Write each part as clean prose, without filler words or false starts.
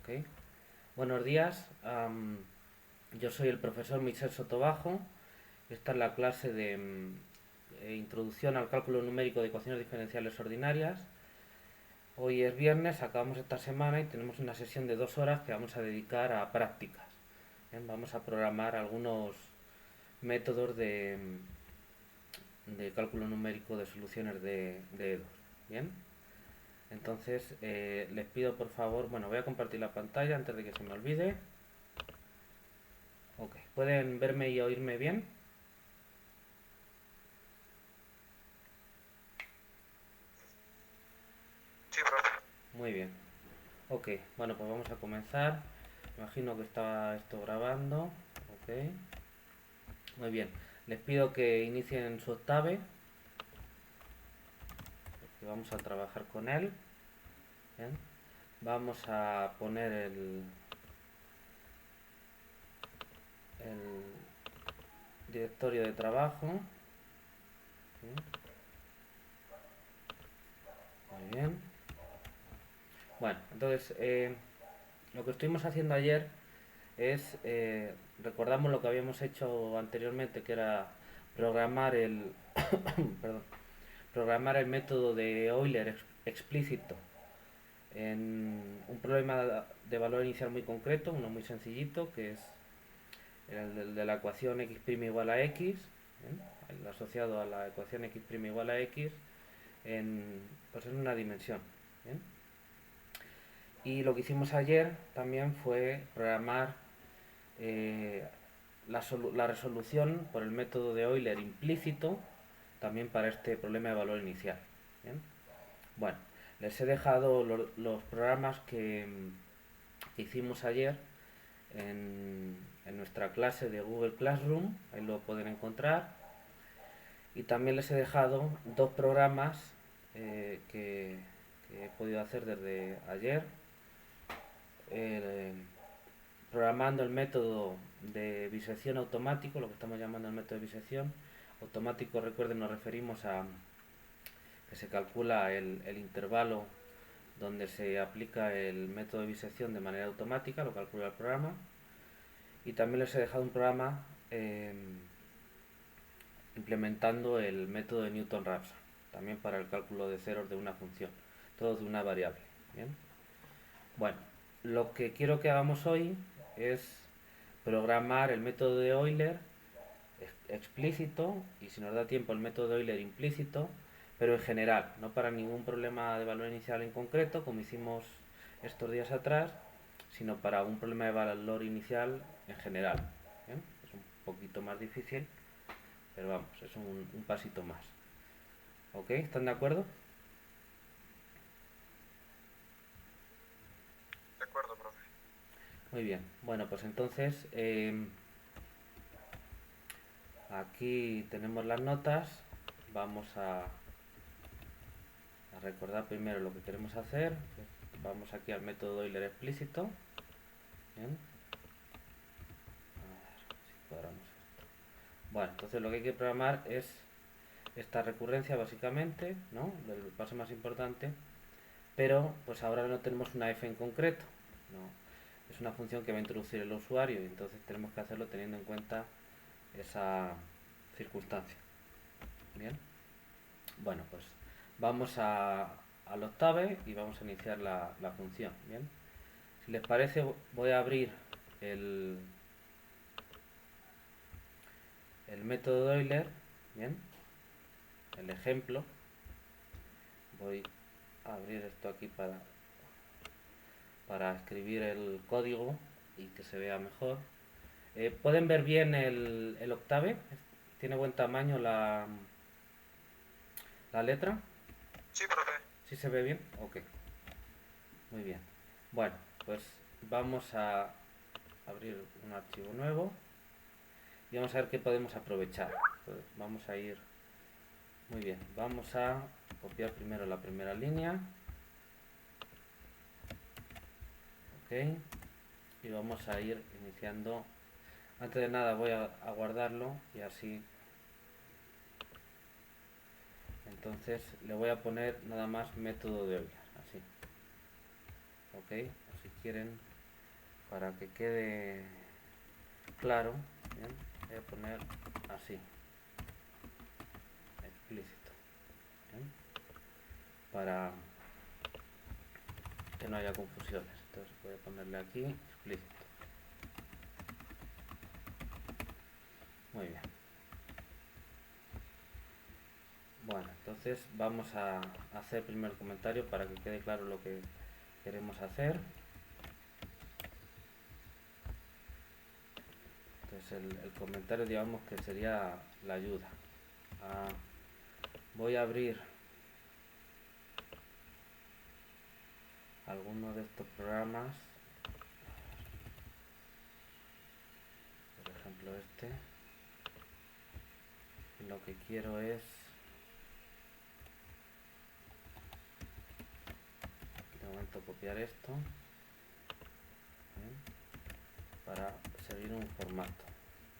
Ok. Buenos días, yo soy el profesor Michel Sotobajo. Esta es la clase de Introducción al cálculo numérico de ecuaciones diferenciales ordinarias. Hoy es viernes, acabamos esta semana y tenemos una sesión de 2 horas que vamos a dedicar a prácticas. Bien, vamos a programar algunos métodos de cálculo numérico de soluciones de EDOS. Bien, entonces les pido por favor, bueno, voy a compartir la pantalla antes de que se me olvide. Ok, ¿pueden verme y oírme bien? Sí, profe. Muy bien. Ok, bueno, pues vamos a comenzar. Imagino que está esto grabando. Ok, muy bien. Les pido que inicien su Octave, que vamos a trabajar con él. Bien. Vamos a poner el directorio de trabajo. Bien. Muy bien. Bueno, entonces lo que estuvimos haciendo ayer es, recordamos lo que habíamos hecho anteriormente, que era programar el, perdón, programar el método de Euler explícito en un problema de valor inicial muy concreto, uno muy sencillito, que es el de la ecuación x' igual a x, ¿bien? El asociado a la ecuación x' igual a x pues en una dimensión. ¿Bien? Y lo que hicimos ayer también fue programar eh, la resolución por el método de Euler implícito también para este problema de valor inicial. ¿Bien? Bueno, les he dejado los programas que hicimos ayer en nuestra clase de Google Classroom, ahí lo pueden encontrar. Y también les he dejado dos programas que he podido hacer desde ayer, eh, programando el método de bisección automático, lo que estamos llamando el método de bisección automático. Recuerden, nos referimos a que se calcula el intervalo donde se aplica el método de bisección de manera automática, lo calcula el programa. Y también les he dejado un programa implementando el método de Newton-Raphson, también para el cálculo de ceros de una función, todo de una variable. ¿Bien? Bueno, lo que quiero que hagamos hoy es programar el método de Euler explícito y, si nos da tiempo, el método de Euler implícito, pero en general, no para ningún problema de valor inicial en concreto, como hicimos estos días atrás, sino para un problema de valor inicial en general. ¿Bien? Es un poquito más difícil, pero vamos, es un pasito más. ¿Ok? ¿Están de acuerdo? De acuerdo, profe. Muy bien. Bueno, pues entonces aquí tenemos las notas. Vamos a recordar primero lo que queremos hacer. Vamos aquí al método Euler explícito. Bien. A ver si cuadramos esto. Bueno, entonces lo que hay que programar es esta recurrencia básicamente, ¿no? El paso más importante. Pero pues ahora no tenemos una f en concreto, ¿no? Es una función que va a introducir el usuario y entonces tenemos que hacerlo teniendo en cuenta esa circunstancia. Bien, bueno, pues vamos al octave y vamos a iniciar la función. Bien, si les parece, voy a abrir el, el método de Euler. Bien, el ejemplo. Voy a abrir esto aquí para escribir el código y que se vea mejor. ¿Pueden ver bien el octave? ¿Tiene buen tamaño la letra? Sí, profe. ¿Sí se ve bien? Ok, muy bien. Bueno, pues vamos a abrir un archivo nuevo y vamos a ver qué podemos aprovechar. Pues vamos a ir, muy bien, vamos a copiar primero la primera línea. Ok, y vamos a ir iniciando. Antes de nada voy a guardarlo y así. Entonces le voy a poner nada más método de Euler, así. Ok, si quieren para que quede claro, bien, voy a poner así, explícito, bien, para que no haya confusiones. Entonces voy a ponerle aquí explícito. Muy bien. Bueno, entonces vamos a hacer primero el comentario para que quede claro lo que queremos hacer. Entonces el comentario, digamos que sería la ayuda. Voy a abrir alguno de estos programas, por ejemplo este, y lo que quiero es de momento copiar esto, ¿bien?, para seguir un formato.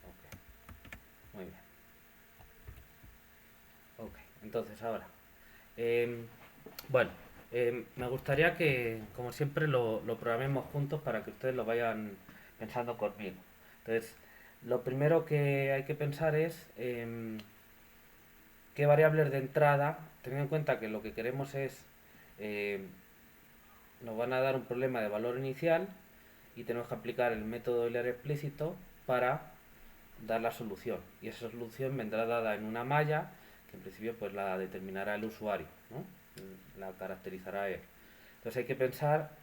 Ok, muy bien. Ok, entonces ahora, bueno, me gustaría que, como siempre, lo programemos juntos para que ustedes lo vayan pensando conmigo. Entonces, lo primero que hay que pensar es qué variables de entrada, teniendo en cuenta que lo que queremos es, em, nos van a dar un problema de valor inicial y tenemos que aplicar el método Euler explícito para dar la solución. Y esa solución vendrá dada en una malla que en principio pues la determinará el usuario, ¿no? La caracterizará él. Entonces hay que pensar,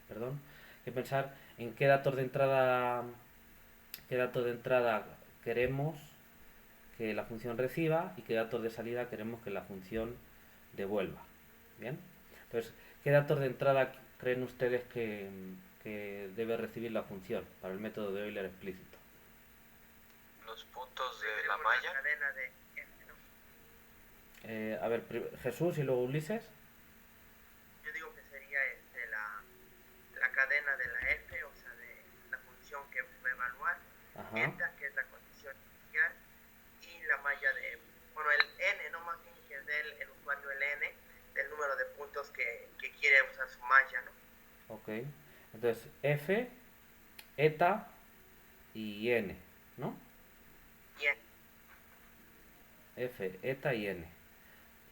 perdón, hay que pensar en qué datos de entrada queremos que la función reciba y qué datos de salida queremos que la función devuelva. Bien, entonces, ¿qué datos de entrada creen ustedes que debe recibir la función para el método de Euler explícito? Los puntos de la malla. La cadena de F, ¿no? A ver, Jesús y luego Ulises. Yo digo que sería la cadena de la F, o sea, de la función que va a evaluar, Ajá. eta, que es la condición inicial, y la malla de, bueno, el n, no más bien que dé el usuario el n, del número de puntos que quiere usar su malla, ¿no? Ok. Entonces, F, eta y n, ¿no? Y n. F, eta y n.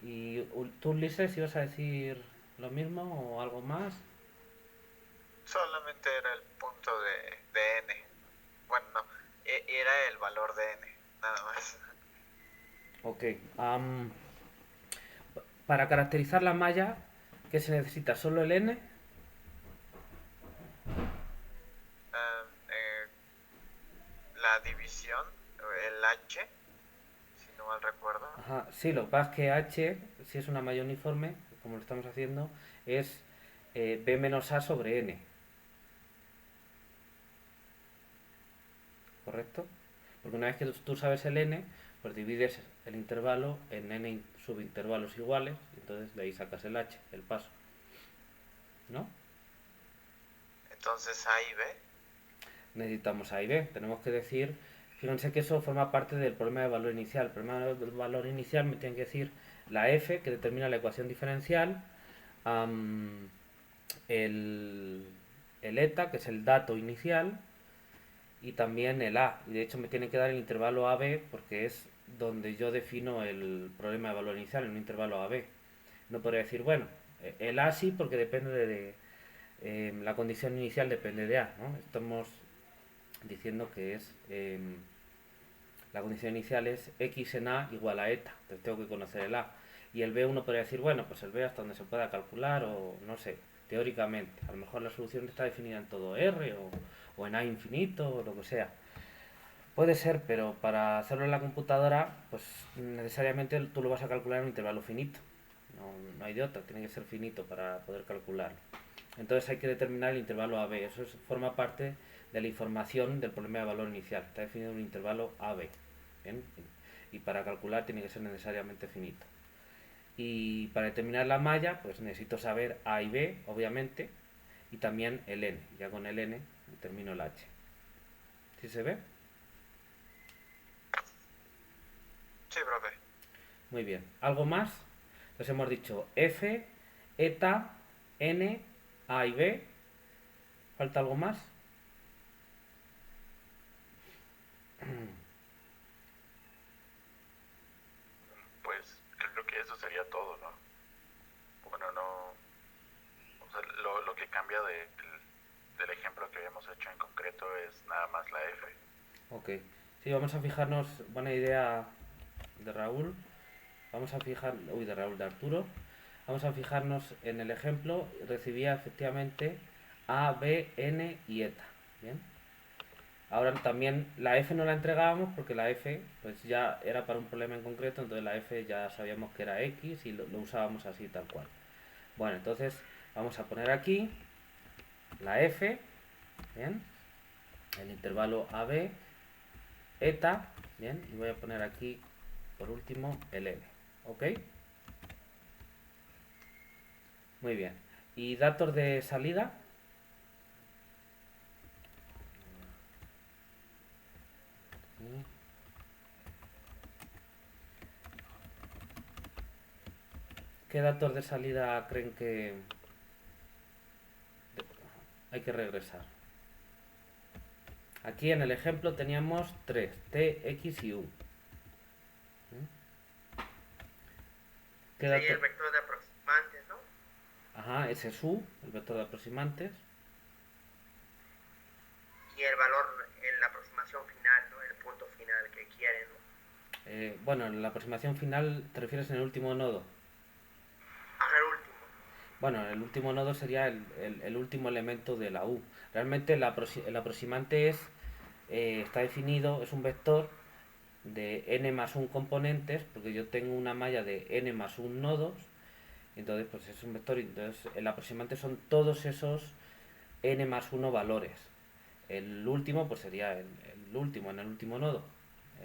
¿Y tú, Ulises, ibas a decir lo mismo o algo más? Solamente era el punto de n. Bueno, no, era el valor de n, nada más. Ok. Para caracterizar la malla, ¿qué se necesita? ¿Solo el n? Eh, la división, el h, si no mal recuerdo. Ajá, sí, lo que pasa es que h, si es una malla uniforme, como lo estamos haciendo, es b menos a sobre n. ¿Correcto? Porque una vez que tú sabes el n, pues divides el intervalo en n subintervalos iguales, y entonces de ahí sacas el h, el paso. ¿No? Entonces A y B. Necesitamos a y b. Tenemos que decir, fíjense que eso forma parte del problema de valor inicial. El problema del valor inicial me tiene que decir la f, que determina la ecuación diferencial, el eta, que es el dato inicial, y también el a. Y de hecho me tiene que dar el intervalo AB porque es donde yo defino el problema de valor inicial, en un intervalo AB. No podría decir, bueno, el a sí porque depende de la condición inicial depende de a, ¿no? Estamos diciendo que es la condición inicial es x en a igual a eta, entonces tengo que conocer el a. Y el b uno podría decir, bueno, pues el b hasta donde se pueda calcular o no sé, teóricamente. A lo mejor la solución está definida en todo r o en a infinito o lo que sea. Puede ser, pero para hacerlo en la computadora, pues necesariamente tú lo vas a calcular en un intervalo finito. No hay de otra, tiene que ser finito para poder calcularlo. Entonces hay que determinar el intervalo AB. Eso forma parte de la información del problema de valor inicial. Está definido en un intervalo AB. ¿Bien? Y para calcular tiene que ser necesariamente finito. Y para determinar la malla, pues necesito saber A y B, obviamente, y también el N. Ya con el N determino el H. ¿Sí se ve? Sí, profe. Muy bien. ¿Algo más? Entonces hemos dicho F, eta, N, A y B. ¿Falta algo más? lo que cambia del ejemplo que habíamos hecho en concreto es nada más la f. Ok. Sí, vamos a fijarnos, buena idea de Raúl. Vamos a fijar, uy, de Raúl, de Arturo. Vamos a fijarnos en el ejemplo, recibía efectivamente A, B, N y eta. Bien. Ahora también la F no la entregábamos porque la F pues ya era para un problema en concreto, entonces la F ya sabíamos que era X y lo usábamos así tal cual. Bueno, entonces vamos a poner aquí la F, bien, el intervalo AB, eta, bien, y voy a poner aquí por último el N, ¿ok? Muy bien. ¿Y datos de salida? ¿Qué datos de salida creen que hay que regresar? Aquí en el ejemplo teníamos 3, T, X y U. ¿Qué Sería dato? el vector de aproximantes, ¿no? Ajá, ese es U, el vector de aproximantes. Y el valor en la aproximación final, ¿no? El punto final que quieren, ¿no? Bueno, en la aproximación final te refieres en el último nodo. Ajá, el último. Bueno, el último nodo sería el último elemento de la U. Realmente el aproximante está definido, es un vector de n más 1 componentes, porque yo tengo una malla de n más 1 nodos, entonces pues es un vector, entonces el aproximante son todos esos n más 1 valores. El último pues sería el último, en el último nodo,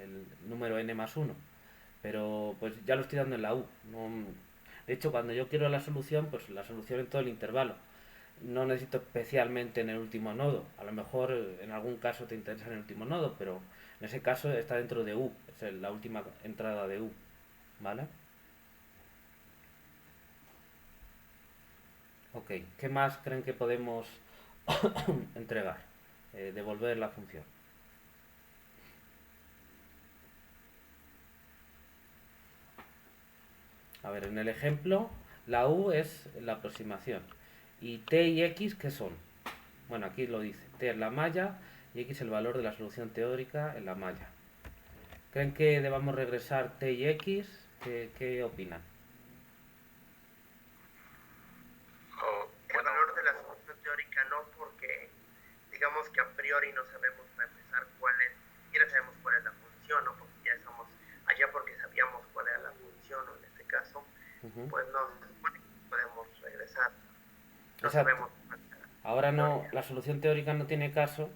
el número n más 1, pero pues ya lo estoy dando en la U. De hecho, cuando yo quiero la solución, pues la solución en todo el intervalo. No necesito especialmente en el último nodo. A lo mejor en algún caso te interesa en el último nodo, pero en ese caso está dentro de U. Es la última entrada de U. ¿Vale? Ok. ¿Qué más creen que podemos entregar? Devolver la función. A ver, en el ejemplo, la U es la aproximación. ¿Y T y X qué son? Bueno, aquí lo dice. T es la malla y X el valor de la solución teórica en la malla. ¿Creen que debamos regresar T y X? ¿Qué opinan? El valor de la solución teórica no, porque digamos que a priori no sabemos para empezar cuál es, ni siquiera sabemos cuál es la función, ¿no? Porque ya somos allá porque sabíamos cuál era la función, ¿no? En este caso, pues no se supone que podemos regresar. No Exacto. sabemos. Ahora no, la solución teórica no tiene caso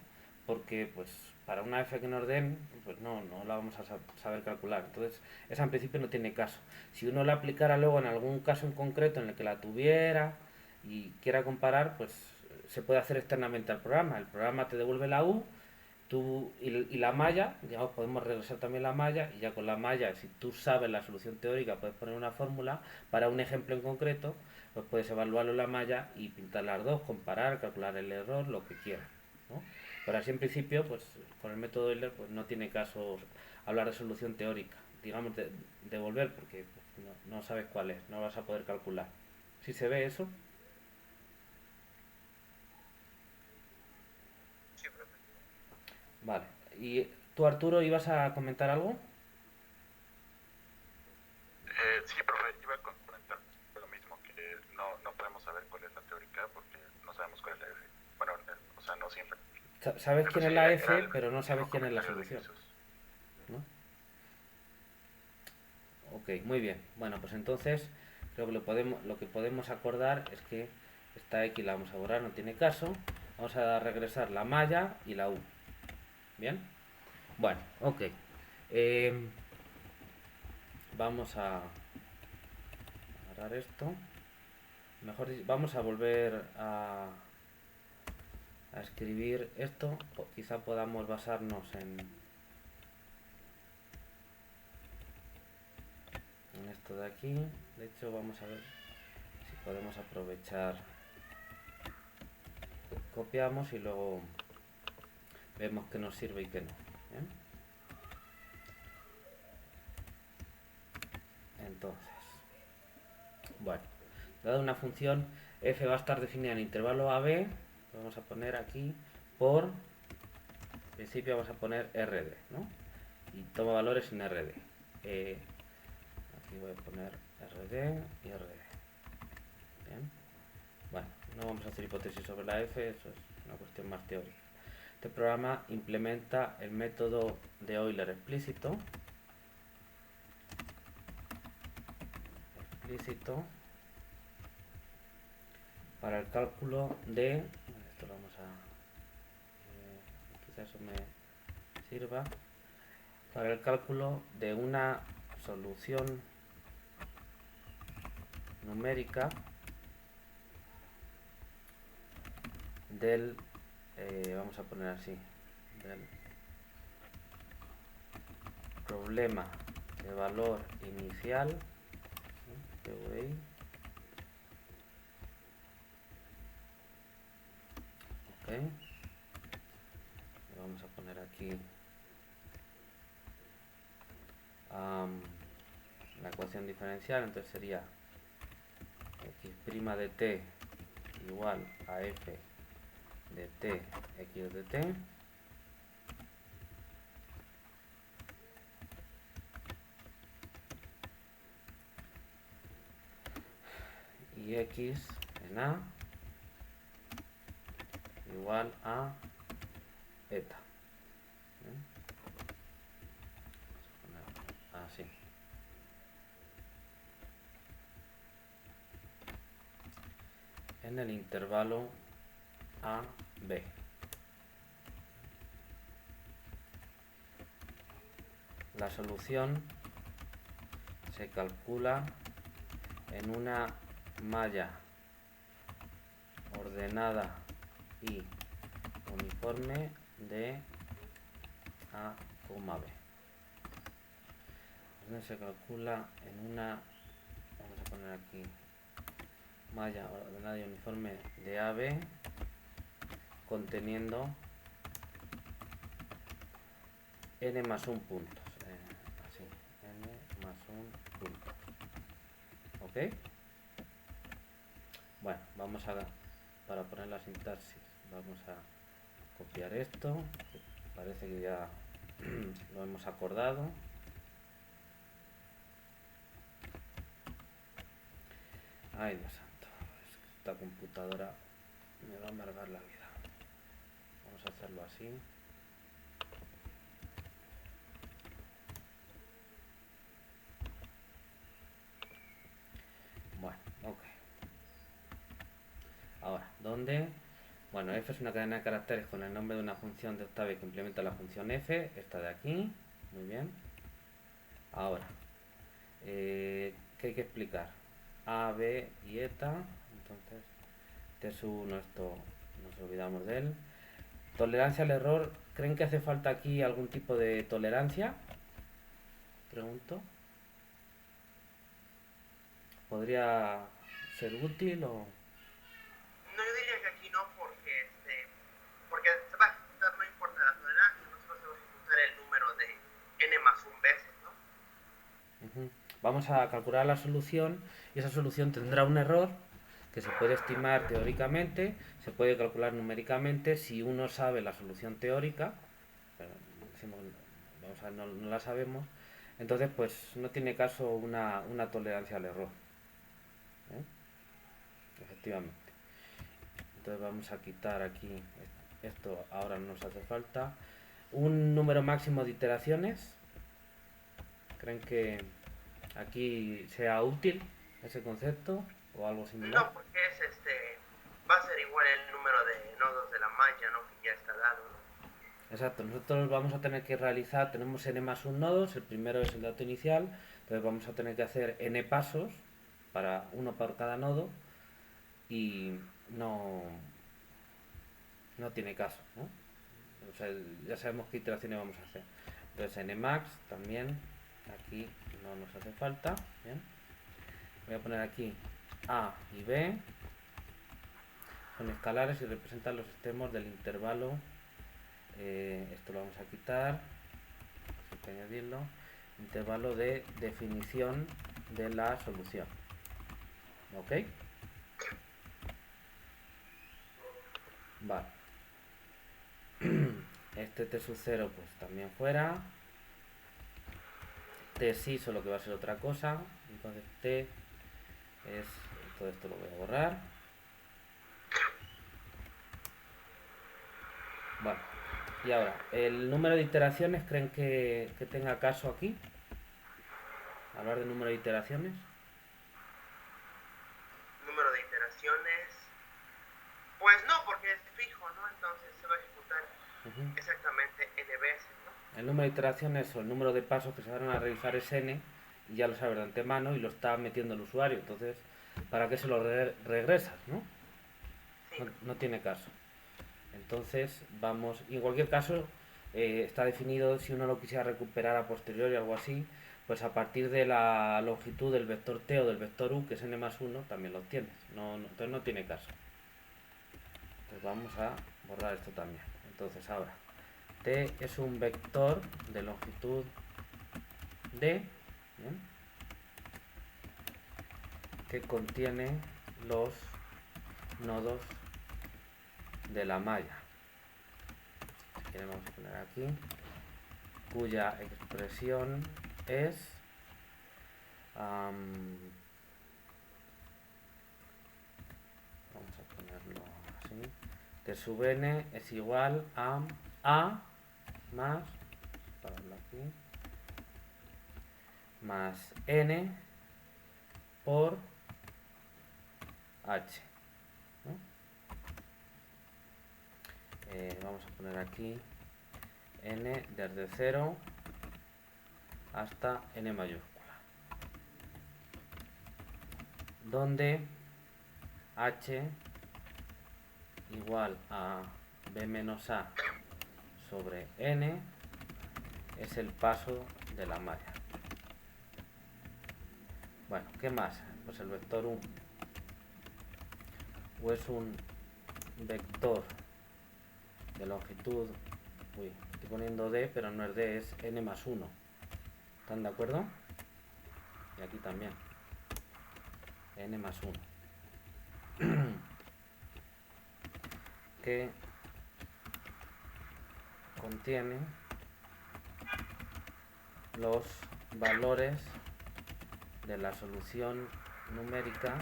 porque pues para una f que nos den pues no la vamos a saber calcular. Entonces esa en principio no tiene caso. Si uno la aplicara luego en algún caso en concreto en el que la tuviera y quiera comparar, pues se puede hacer externamente al programa. El programa te devuelve la U y la malla, digamos, podemos regresar también la malla y ya con la malla, si tú sabes la solución teórica, puedes poner una fórmula para un ejemplo en concreto, pues puedes evaluarlo en la malla y pintar las dos, comparar, calcular el error, lo que quieras, ¿no? Pero así en principio, pues con el método Euler, pues no tiene caso hablar de solución teórica, digamos, devolver, porque pues, no sabes cuál es, no vas a poder calcular. ¿Si se ve eso? Sí, profe. Vale. ¿Y tú, Arturo, ibas a comentar algo? Sí, profe, iba a comentar lo mismo, que no podemos saber cuál es la teórica porque no sabemos cuál es la F. Bueno, o sea, no siempre. Sabes Pero quién sí, es la era F, el pero no sabes mismo quién es la comentario de solución, Jesús. ¿no? Ok, muy bien. Bueno, pues entonces creo que lo que podemos acordar es que esta X la vamos a borrar, no tiene caso. Vamos a regresar la malla y la U. ¿Bien? Bueno, ok. Eh, vamos a agarrar esto. Vamos a volver a escribir esto. Quizá podamos basarnos en esto de aquí. De hecho, vamos a ver si podemos aprovechar. Copiamos y luego vemos que nos sirve y que no. ¿Bien? Entonces, bueno, dado una función f va a estar definida en intervalo AB, vamos a poner aquí por, en principio vamos a poner RD, ¿no? Y toma valores en RD. Aquí voy a poner RD y RD. Bien. Bueno, no vamos a hacer hipótesis sobre la f, eso es una cuestión más teórica. Este programa implementa el método de Euler explícito para el cálculo de, esto lo vamos a, quizás eso me sirva, para el cálculo de una solución numérica del, vamos a poner así, del problema de valor inicial, PVI, ok, vamos a poner aquí la ecuación diferencial, entonces sería x' de t igual a f de t x de t y x en a igual a eta. Así. En el intervalo a b. La solución se calcula en una malla ordenada y uniforme de A, B. Se calcula en una, vamos a poner aquí, malla ordenada y uniforme de AB conteniendo n más 1 puntos. Así, n más 1 puntos. ¿Ok? Bueno, vamos a, para poner la sintaxis, vamos a copiar esto. Parece que ya lo hemos acordado. Ay, Dios santo, esta computadora me va a amargar la vida. Vamos a hacerlo así. Bueno, ok. Ahora, ¿dónde? Bueno, f es una cadena de caracteres con el nombre de una función de octave que implementa la función f, esta de aquí. Muy bien. Ahora, ¿qué hay que explicar? A, B y eta. Entonces, T1, esto nos olvidamos de él. Tolerancia al error. ¿Creen que hace falta aquí algún tipo de tolerancia? Pregunto. ¿Podría ser útil o...? No, yo diría que aquí no, porque se va a ejecutar, no importa la tolerancia, no se va a ejecutar el número de n más 1 veces, ¿no? Vamos a calcular la solución y esa solución tendrá un error que se puede estimar teóricamente, se puede calcular numéricamente si uno sabe la solución teórica, pero decimos, vamos a ver, no la sabemos, entonces pues no tiene caso una tolerancia al error. Efectivamente. Entonces vamos a quitar aquí, esto ahora no nos hace falta. Un número máximo de iteraciones. ¿Creen que aquí sea útil ese concepto o algo similar? No, porque va a ser igual el número de nodos de la malla, ¿no? Que ya está dado, ¿no? Exacto, nosotros vamos a tener que realizar, tenemos n más 1 nodos, el primero es el dato inicial, entonces vamos a tener que hacer n pasos, para uno por cada nodo, y no tiene caso, ¿no? O sea, ya sabemos qué iteraciones vamos a hacer. Entonces nmax también, aquí no nos hace falta, ¿bien? Voy a poner aquí a y b, son escalares y representan los extremos del intervalo. Esto lo vamos a quitar, hay que añadirlo, intervalo de definición de la solución. ¿Ok? Vale. Este t sub 0 pues también fuera. T sí, solo que va a ser otra cosa. Entonces t es... todo esto lo voy a borrar. Vale. Y ahora, ¿el número de iteraciones creen que tenga caso aquí? Hablar de número de iteraciones. Número de iteraciones. Pues no, porque es fijo, ¿no? Entonces se va a ejecutar exactamente n veces, ¿no? El número de iteraciones o el número de pasos que se van a realizar es n, y ya lo sabes de antemano y lo está metiendo el usuario. Entonces, ¿para qué se lo regresas, no? Sí. No tiene caso. Entonces, vamos... Y en cualquier caso, está definido, si uno lo quisiera recuperar a posteriori o algo así, pues a partir de la longitud del vector t o del vector u, que es n más 1, también lo obtienes. Entonces no tiene caso. Entonces vamos a borrar esto también. Entonces ahora, t es un vector de longitud d, ¿bien?, que contiene los nodos de la malla. Si queremos poner aquí, cuya expresión es vamos a ponerlo así: t sub n es igual a más, pararlo aquí, más n por h, ¿no? Vamos a poner aquí n desde 0 hasta n mayúscula, donde h igual a b menos a sobre n es el paso de la malla. Bueno, ¿qué más? Pues el vector u es un vector de longitud, estoy poniendo d, pero no es d, es n más 1. ¿Están de acuerdo? Y aquí también, n más 1. Que contiene los valores de la solución numérica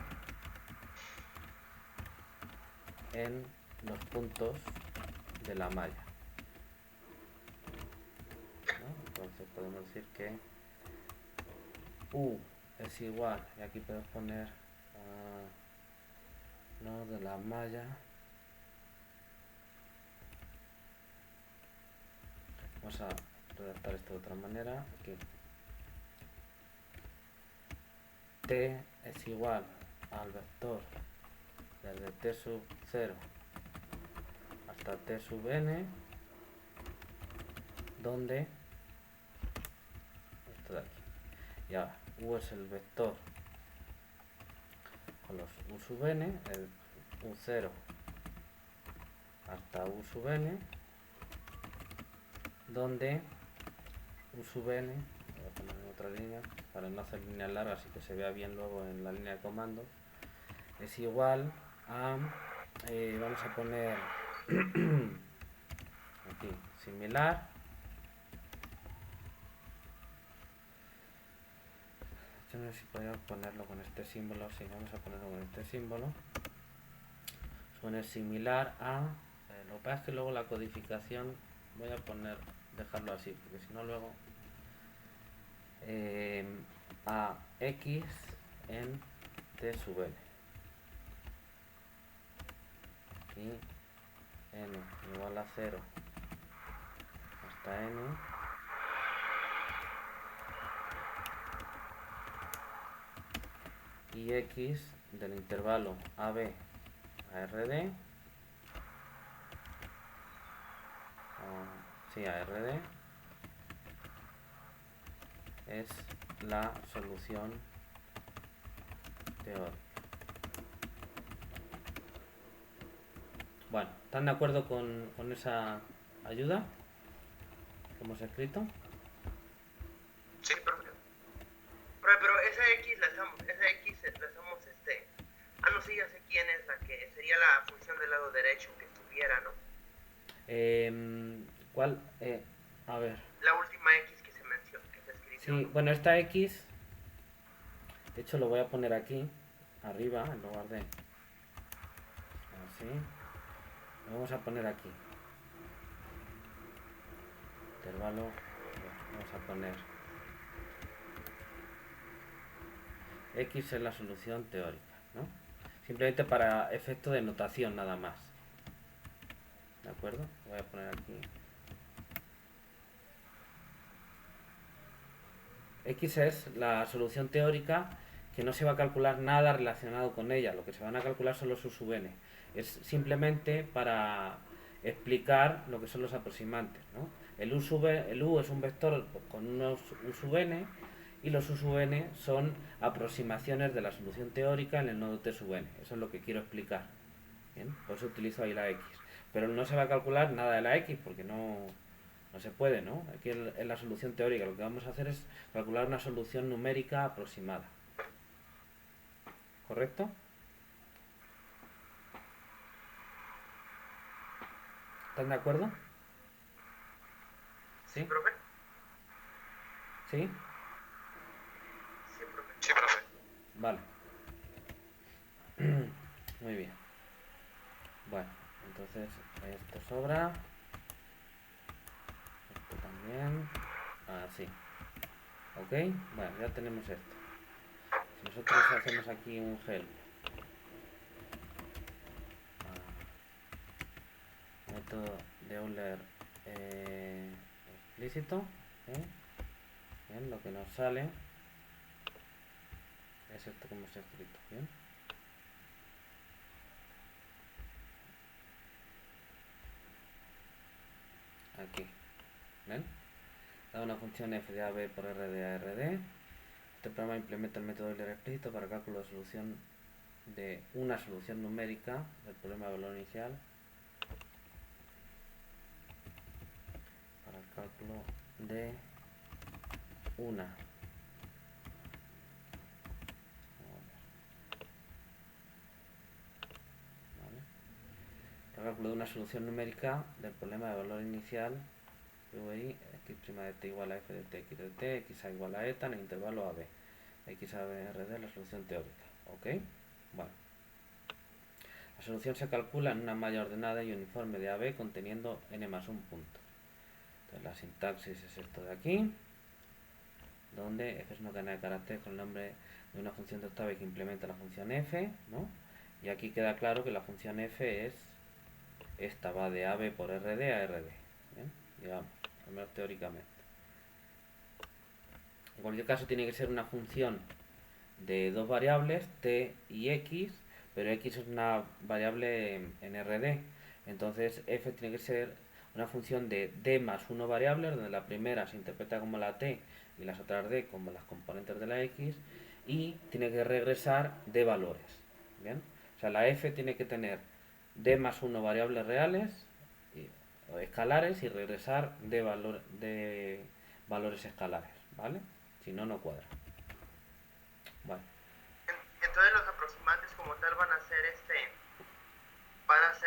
en los puntos de la malla, ¿no? Entonces podemos decir que u es igual, y aquí podemos poner no de la malla, vamos a redactar esto de otra manera, aquí t es igual al vector desde t sub 0 hasta t sub n, donde esto de aquí. Y ahora u es el vector con los u sub n, el u0 hasta u sub n, donde u sub n, voy a poner en otra línea para no hacer líneas largas y que se vea bien luego en la línea de comandos, es igual a, vamos a poner aquí, similar, yo no sé si podemos ponerlo con este símbolo, sí, vamos a ponerlo con este símbolo, suena similar a, lo que pasa es que luego la codificación voy a dejarlo así, porque si no luego a x en t sub n, aquí n igual a 0 hasta n, y x del intervalo AB a RD, a RD es la solución teórica. Bueno, ¿están de acuerdo con esa ayuda que hemos escrito? Sí, pero esa x la estamos, no, sí, ya sé quién es la que sería la función del lado derecho que estuviera cualquiera, ¿no? ¿Cuál? A ver. La última X que se mencionó, que se escribió. Sí, ¿no? bueno, esta X, de hecho lo voy a poner aquí, arriba, en lugar de... Así. Lo vamos a poner aquí. Intervalo. Vamos a poner X es la solución teórica, ¿no? Simplemente para efecto de notación nada más. ¿De acuerdo? Voy a poner aquí. X es la solución teórica que no se va a calcular nada relacionado con ella. Lo que se van a calcular son los U sub n. Es simplemente para explicar lo que son los aproximantes, ¿no? El U es un vector con unos U sub n y los U sub n son aproximaciones de la solución teórica en el nodo T sub n. Eso es lo que quiero explicar. ¿Bien? Por eso utilizo ahí la X. Pero no se va a calcular nada de la X porque no se puede, ¿no? Aquí en la solución teórica lo que vamos a hacer es calcular una solución numérica aproximada. ¿Correcto? ¿Están de acuerdo? ¿Sí, ¿Sí? profe? ¿Sí? Sí, profe. Sí, profe. Vale. Muy bien. Bueno, entonces esto sobra. Esto también. Así. ¿Ok? Bueno, ya tenemos esto. Si nosotros hacemos aquí un help. Método de Euler explícito. ¿Eh? Bien, lo que nos sale es esto que hemos escrito. Bien. Aquí. ¿Ven? Da una función f de AB por R de ARD. Este programa implementa el método de Euler explícito para cálculo de solución de una solución numérica del problema de valor inicial. Para el cálculo de una. ¿Vale? Para el cálculo de una solución numérica del problema de valor inicial. VI, x' de t igual a f de t, x de t, x a igual a eta en el intervalo AB. X a b r d la solución teórica. ¿Ok? Bueno. La solución se calcula en una malla ordenada y uniforme de AB conteniendo n más un punto. Entonces la sintaxis es esto de aquí, donde f es una cadena de caracteres con el nombre de una función de octave que implementa la función f, ¿no? Y aquí queda claro que la función f es esta, va de AB por RD a RD. ¿Bien? Digamos, al menos teóricamente. En cualquier caso tiene que ser una función de dos variables, t y x, pero x es una variable en RD. Entonces f tiene que ser una función de d más 1 variables, donde la primera se interpreta como la t y las otras d como las componentes de la x, y tiene que regresar d valores. ¿Bien? O sea, la f tiene que tener d más 1 variables reales o escalares y regresar de valores escalares, ¿vale? Si no, no cuadra. Vale. Entonces los aproximantes como tal van a ser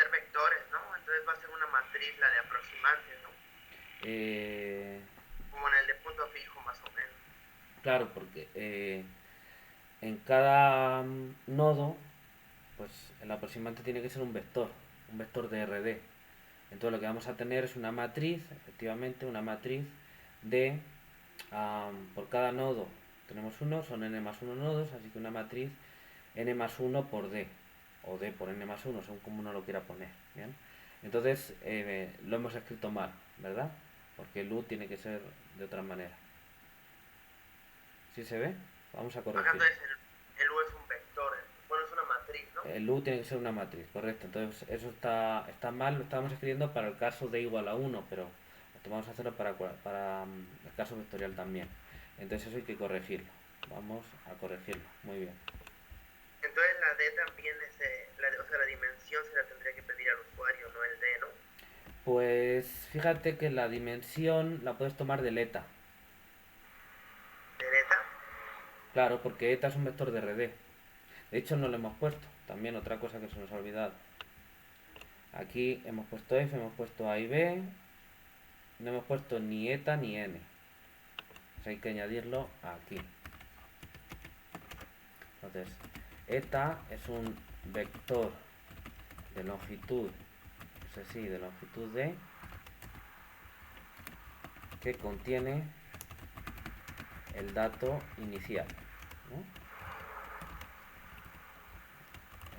vectores, ¿no? Entonces va a ser una matriz la de aproximantes, ¿no? Como en el de punto fijo más o menos. Claro, porque en cada nodo, pues el aproximante tiene que ser un vector de RD. Entonces lo que vamos a tener es una matriz, efectivamente, una matriz de, por cada nodo tenemos uno, son n más 1 nodos, así que una matriz n más 1 por d, o d por n más 1, según como uno lo quiera poner. ¿Bien? Entonces lo hemos escrito mal, ¿verdad? Porque el u tiene que ser de otra manera. ¿Sí se ve? Vamos a corregir. Entonces el U es un vector, bueno, es una matriz, ¿no? El u tiene que ser una matriz, correcto. Entonces eso está mal, lo estábamos escribiendo para el caso de igual a 1, pero vamos a hacerlo para el caso vectorial también. Entonces eso hay que corregirlo. Vamos a corregirlo. Muy bien. Entonces la D también o sea, la dimensión se la tendría que pedir al usuario, no el D, ¿no? Pues fíjate que la dimensión la puedes tomar del eta. ¿De eta? Claro, porque eta es un vector de RD. De hecho no lo hemos puesto. También otra cosa que se nos ha olvidado. Aquí hemos puesto f, hemos puesto a y b, no hemos puesto ni eta ni n. Pues hay que añadirlo aquí. Entonces, eta es un vector de longitud, es así, de longitud d, que contiene el dato inicial, ¿no?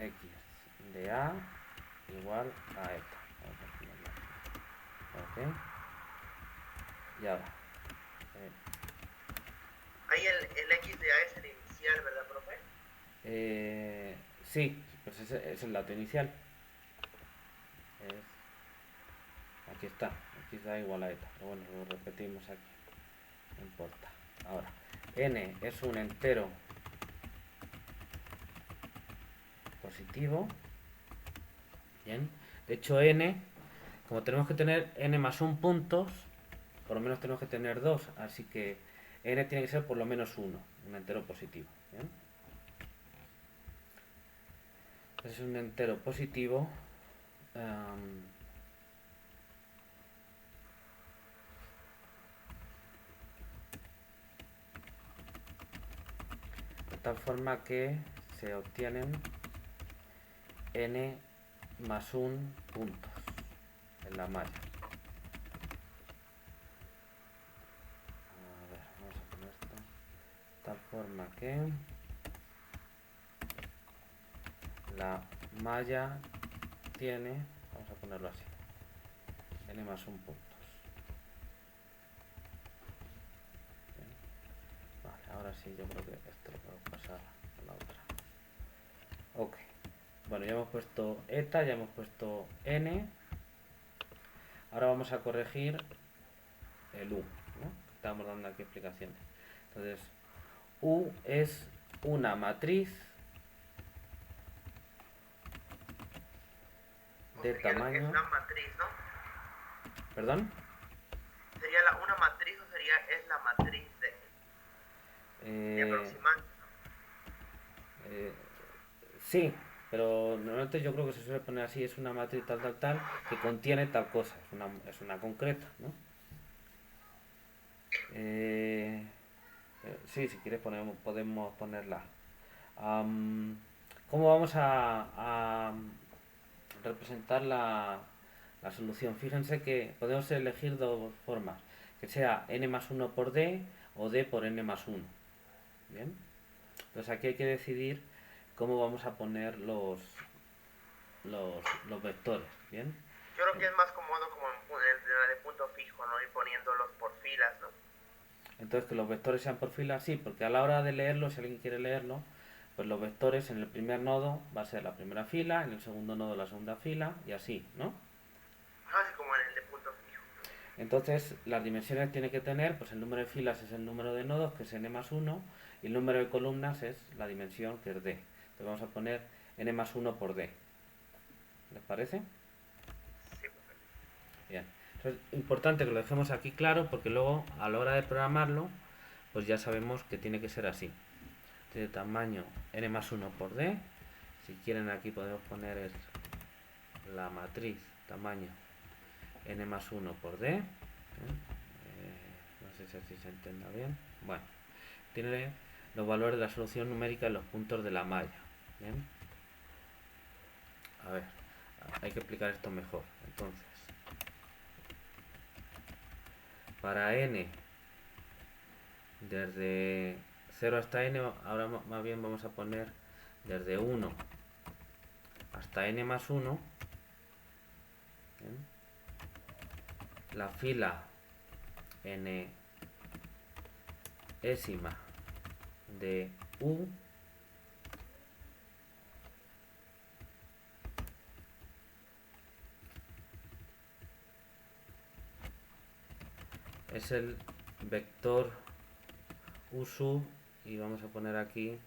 X de a igual a eta. Vamos a ponerlo aquí. Ok. Y ahora. Ahí el X de A es el inicial, ¿verdad, profe? Sí, pues ese es el dato inicial. Aquí está, x da igual a eta. Pero bueno, lo repetimos aquí. No importa. Ahora, n es un entero positivo. Bien. De hecho, n, como tenemos que tener n más 1 puntos, por lo menos tenemos que tener 2. Así que n tiene que ser por lo menos 1, un entero positivo. ¿Bien? Es un entero positivo. De tal forma que se obtienen n más 1 puntos en la malla. A ver, vamos a poner esto. De tal forma que la malla tiene, vamos a ponerlo así, n más 1 puntos. Bien. Vale, ahora sí, yo creo que esto lo puedo pasar a la otra. Ok. Bueno, ya hemos puesto eta, ya hemos puesto n. Ahora vamos a corregir el u, ¿no? Estamos dando aquí explicaciones. Entonces, u es una matriz de tamaño. Es la matriz, ¿no? ¿Perdón? ¿Sería una matriz o es la matriz de aproximante? Sí, pero normalmente yo creo que se suele poner así, es una matriz tal, tal, tal, que contiene tal cosa, es una concreta, ¿no? Sí, si quieres podemos ponerla. ¿Cómo vamos a representar la solución? Fíjense que podemos elegir dos formas, que sea n más 1 por d o d por n más 1. ¿Bien? Entonces aquí hay que decidir cómo vamos a poner los vectores. ¿Bien? Yo creo que es más cómodo como en la de punto fijo, ¿no? Ir poniéndolos por filas, ¿no? Entonces que los vectores sean por filas, sí, porque a la hora de leerlo, si alguien quiere leerlo, pues los vectores en el primer nodo va a ser la primera fila, en el segundo nodo la segunda fila y así, ¿no? Así como en el de punto fijo. Entonces las dimensiones tiene que tener, pues el número de filas es el número de nodos, que es n más 1, y el número de columnas es la dimensión, que es d. Entonces vamos a poner n más 1 por d. ¿Les parece? Sí, perfecto. Bien. Entonces es importante que lo dejemos aquí claro, porque luego a la hora de programarlo, pues ya sabemos que tiene que ser así. De tamaño n más 1 por d. Si quieren aquí podemos poner la matriz tamaño n más 1 por d. No sé si así se entienda bien. Bueno, tiene los valores de la solución numérica en los puntos de la malla. ¿Bien? A ver, hay que explicar esto mejor. Entonces, para n desde 0 hasta n, ahora más bien vamos a poner desde 1 hasta n más 1. ¿Bien? La fila n ésima de u es el vector u sub, y vamos a poner aquí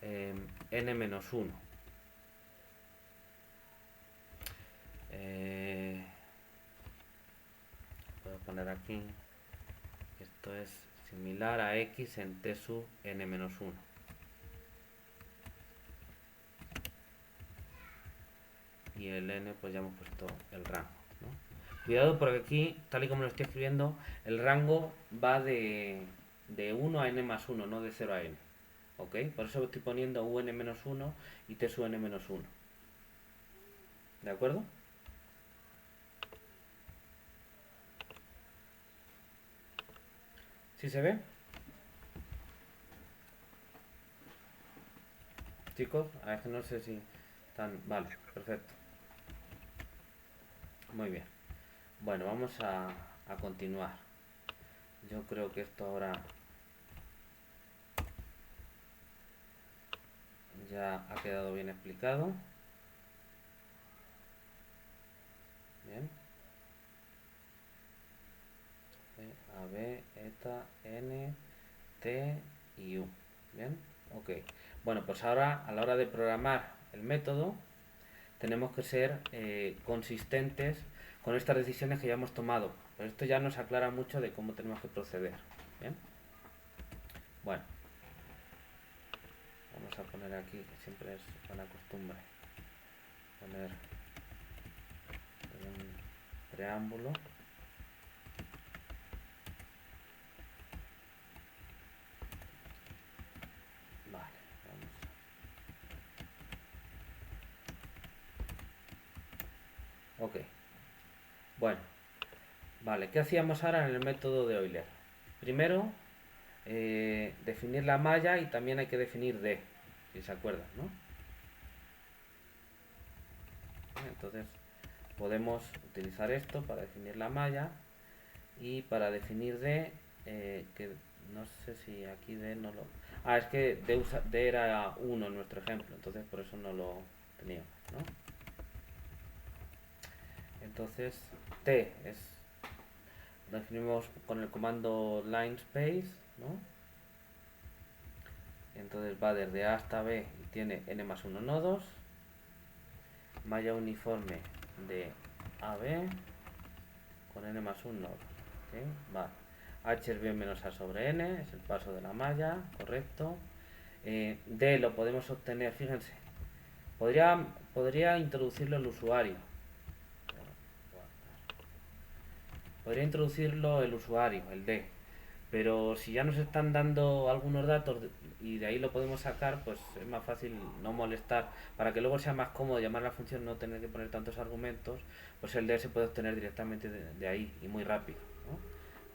n menos 1. Puedo poner aquí, esto es similar a x en t sub n menos 1. y el n pues ya hemos puesto el rango, ¿no? Cuidado porque aquí, tal y como lo estoy escribiendo, el rango va de 1 a n más 1, no de 0 a n. ¿Ok? Por eso estoy poniendo un menos 1 y t sub n menos 1. ¿De acuerdo? ¿Sí se ve? Chicos, a ver que no sé si están... Vale, perfecto. Muy bien. Bueno, vamos a continuar. Yo creo que esto ahora ya ha quedado bien explicado. Bien. A, B, eta, N, T y U. Bien, ok. Bueno, pues ahora a la hora de programar el método tenemos que ser consistentes con estas decisiones que ya hemos tomado. Pero esto ya nos aclara mucho de cómo tenemos que proceder. Bien. Bueno. Vamos a poner aquí, que siempre es buena costumbre, poner un preámbulo. Vale, vamos. Ok. Bueno. Vale, ¿qué hacíamos ahora en el método de Euler? Primero, definir la malla y también hay que definir D, si se acuerdan, ¿no? Entonces, podemos utilizar esto para definir la malla y para definir D, que no sé si aquí D no lo... Ah, es que D era 1 en nuestro ejemplo, entonces por eso no lo teníamos, ¿no? Entonces, T es... Lo definimos con el comando linespace, ¿no? Entonces va desde A hasta B y tiene n más 1 nodos. Malla uniforme de AB con n más 1 nodos. ¿Okay? Vale. H es bien menos A sobre n, es el paso de la malla, correcto. D lo podemos obtener, fíjense, podría introducirlo el usuario. Podría introducirlo el usuario, el D. Pero si ya nos están dando algunos datos y de ahí lo podemos sacar, pues es más fácil no molestar. Para que luego sea más cómodo llamar a la función, no tener que poner tantos argumentos, pues el D se puede obtener directamente de ahí y muy rápido, ¿no?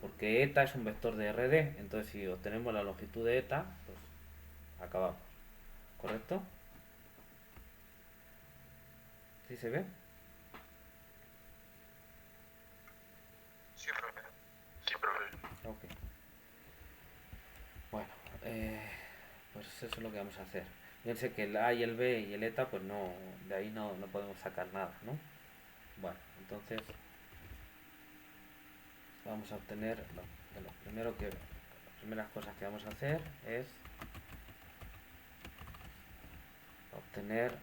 Porque eta es un vector de RD, entonces si obtenemos la longitud de eta, pues acabamos. ¿Correcto? ¿Sí se ve? Sí, profe. Sí, profe. Ok. Bueno, pues eso es lo que vamos a hacer. Fíjense que el A y el B y el eta, pues no, de ahí no podemos sacar nada, ¿no? Bueno, entonces vamos a obtener las primeras cosas que vamos a hacer es obtener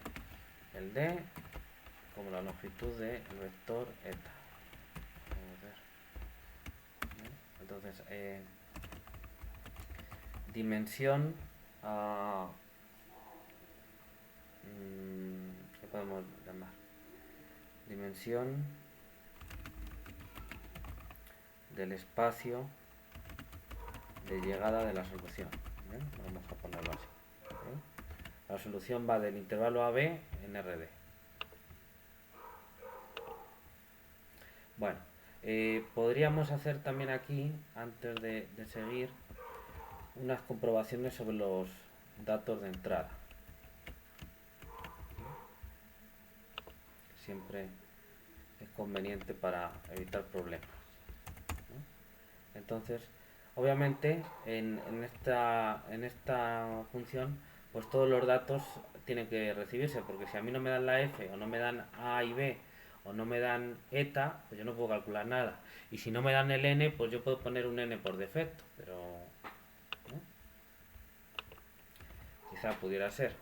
el D como la longitud del vector eta. Vamos a ver. ¿No? Entonces, dimensión ¿qué podemos llamar? Dimensión del espacio de llegada de la solución. ¿Bien? Vamos a ponerlo así. ¿Okay? La solución va del intervalo AB en RD. Bueno, podríamos hacer también aquí, antes de seguir, unas comprobaciones sobre los datos de entrada. Siempre es conveniente para evitar problemas, ¿no? Entonces, obviamente, en esta función, pues todos los datos tienen que recibirse, porque si a mí no me dan la f, o no me dan a y b, o no me dan eta, pues yo no puedo calcular nada. Y si no me dan el n, pues yo puedo poner un n por defecto, pero ¿no? Quizá pudiera ser,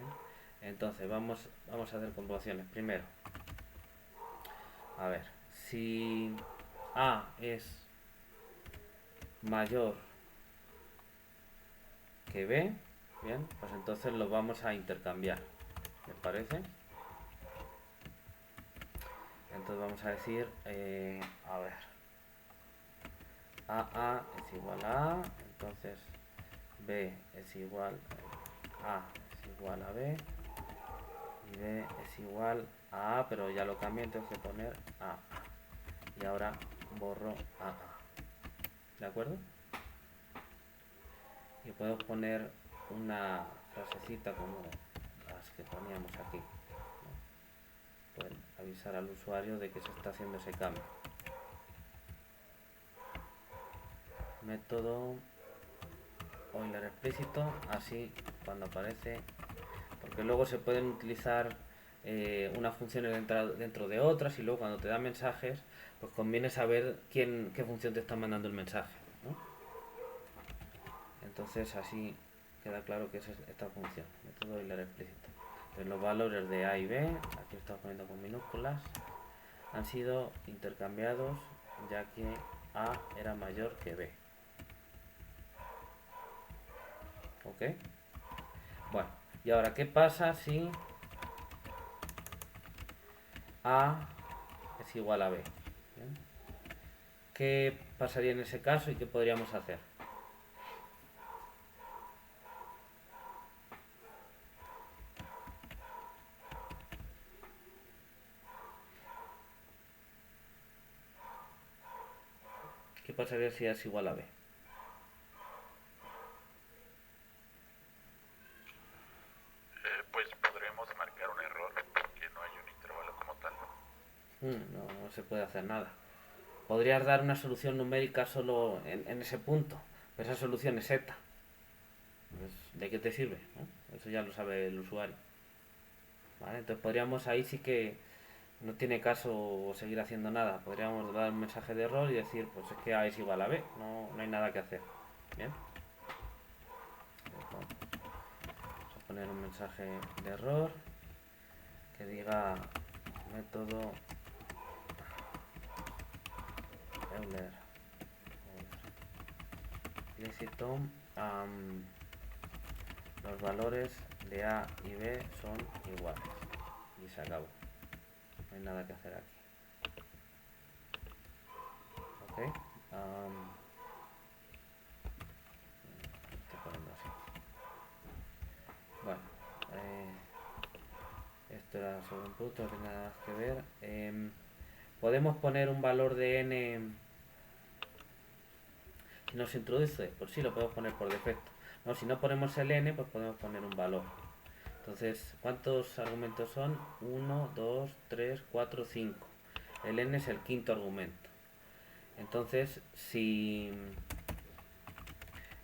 ¿no? Entonces vamos a hacer comprobaciones. Primero, a ver, si a es mayor que b, bien, pues entonces lo vamos a intercambiar, ¿me parece? entonces vamos a decir, a ver, A es igual a A, entonces B es igual A es igual a B y B es igual a A, pero ya lo cambié, tengo que poner A. Y ahora borro A. ¿De acuerdo? Y podemos poner una frasecita como las que poníamos aquí, ¿no? Pueden avisar al usuario de que se está haciendo ese cambio. Método Euler explícito, así cuando aparece, porque luego se pueden utilizar unas funciones dentro de otras y luego cuando te dan mensajes, pues conviene saber qué función te está mandando el mensaje, ¿no? Entonces así queda claro que es esta función, método Euler explícito. Entonces los valores de A y B, aquí lo estamos poniendo con minúsculas, han sido intercambiados ya que A era mayor que B. ¿Ok? Bueno, y ahora, ¿qué pasa si A es igual a B? ¿Bien? ¿Qué pasaría en ese caso y qué podríamos hacer? ¿Qué pasaría si A es igual a B? Pues podremos marcar un error porque no hay un intervalo como tal. No se puede hacer nada. Podrías dar una solución numérica solo en ese punto, pero esa solución es eta. Pues, ¿de qué te sirve? ¿No? Eso ya lo sabe el usuario. ¿Vale? Entonces podríamos, ahí sí que no tiene caso seguir haciendo nada. Podríamos dar un mensaje de error y decir, pues es que A es igual a B, no hay nada que hacer. Bien. Vamos a poner un mensaje de error que diga método Euler explícito, los valores de A y B son iguales y se acabó, no hay nada que hacer aquí. Ok, estoy poniendo así. Bueno, esto era sobre un punto, no tiene nada que ver. Podemos poner un valor de n si nos introduce, pues sí, lo podemos poner por defecto. No, si no ponemos el n, pues podemos poner un valor. Entonces, ¿cuántos argumentos son? 1, 2, 3, 4, 5. El n es el quinto argumento. Entonces, si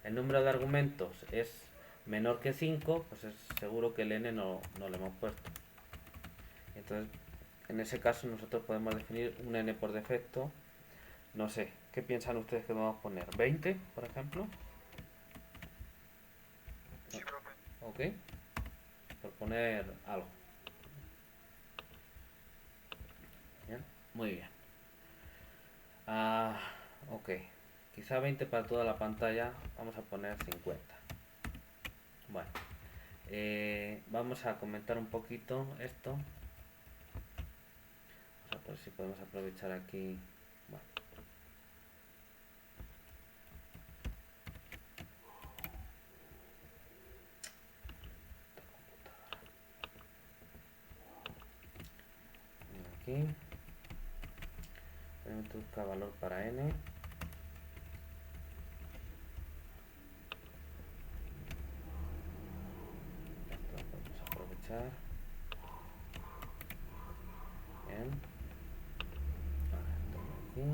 el número de argumentos es menor que 5, pues es seguro que el n no lo hemos puesto. Entonces, en ese caso nosotros podemos definir un n por defecto. No sé, ¿qué piensan ustedes que vamos a poner? ¿20, por ejemplo? Sí, profe. Ok, por poner algo. Bien, muy bien. Ok, quizá 20 para toda la pantalla, vamos a poner 50. Bueno, vamos a comentar un poquito esto. Vamos a ver si podemos aprovechar aquí. Bueno. Aquí busca valor para n. Esto lo podemos aprovechar. Bien. Ahora esto aquí.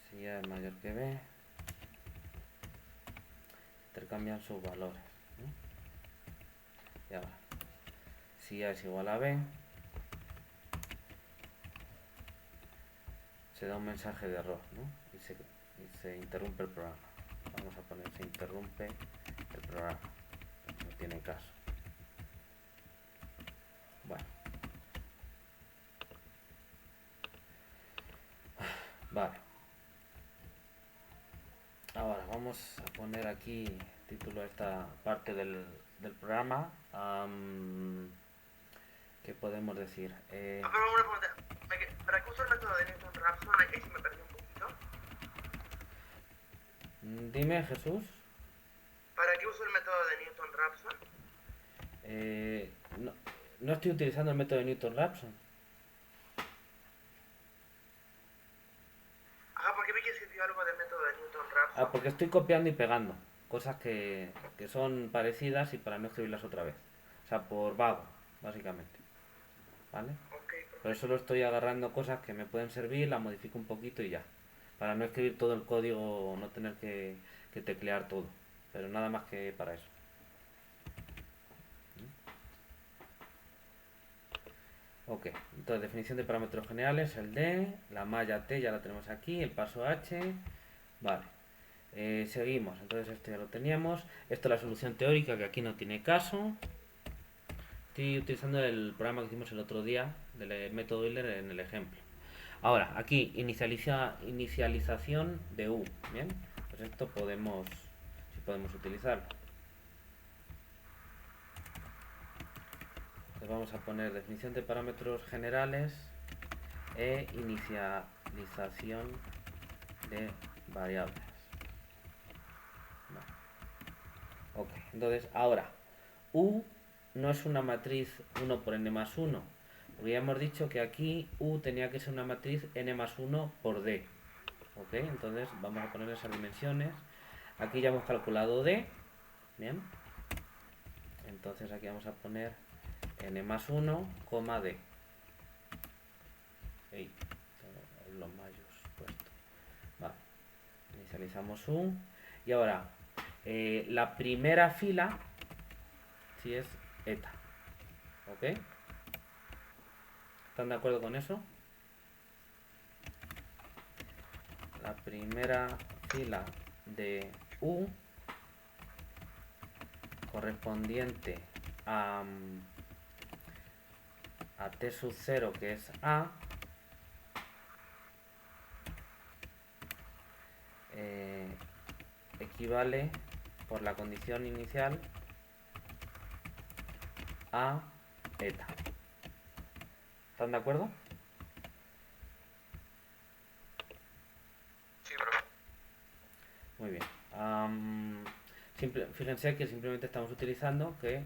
Si A es mayor que B, intercambian sus valores, ¿no? Y ahora, si A es igual a B, se da un mensaje de error, ¿no? Y se interrumpe el programa. Vamos a poner se interrumpe el programa. No tiene caso. Bueno. Vale. vamos a poner aquí título a esta parte del programa. ¿Qué podemos decir? Pero una pregunta. ¿Para qué uso el método de Newton-Raphson? Ahí sí me perdí un poquito. Dime, Jesús. ¿Para qué uso el método de Newton-Raphson? No, no estoy utilizando el método de Newton-Raphson. Porque vi que escribió algo del método de Newton-Raphson. Porque estoy copiando y pegando cosas que son parecidas y para no escribirlas otra vez. O sea, por vago, básicamente. ¿Vale? Ok, Pero solo estoy agarrando cosas que me pueden servir, las modifico un poquito y ya. Para no escribir todo el código, no tener que teclear todo. Pero nada más que para eso. Ok, entonces definición de parámetros generales, el D, la malla T ya la tenemos aquí, el paso H, vale. Seguimos, entonces esto ya lo teníamos. Esto es la solución teórica que aquí no tiene caso. Estoy utilizando el programa que hicimos el otro día del método Euler en el ejemplo. Ahora, aquí inicialización de U. Bien, pues esto podemos utilizarlo. Entonces vamos a poner definición de parámetros generales e inicialización de variables. Vale. Ok, entonces ahora U no es una matriz 1 por n más 1. Habíamos dicho que aquí U tenía que ser una matriz n más 1 por D. Ok, entonces vamos a poner esas dimensiones. Aquí ya hemos calculado D. Bien. Entonces aquí vamos a poner n más 1, D. Ey, tengo los mayos puestos. Vale. Inicializamos U. Y ahora, la primera fila si es eta. ¿Ok? ¿Están de acuerdo con eso? La primera fila de U correspondiente a T sub 0, que es A, equivale por la condición inicial a eta. ¿Están de acuerdo? Sí, profe. Muy bien. Fíjense que simplemente estamos utilizando que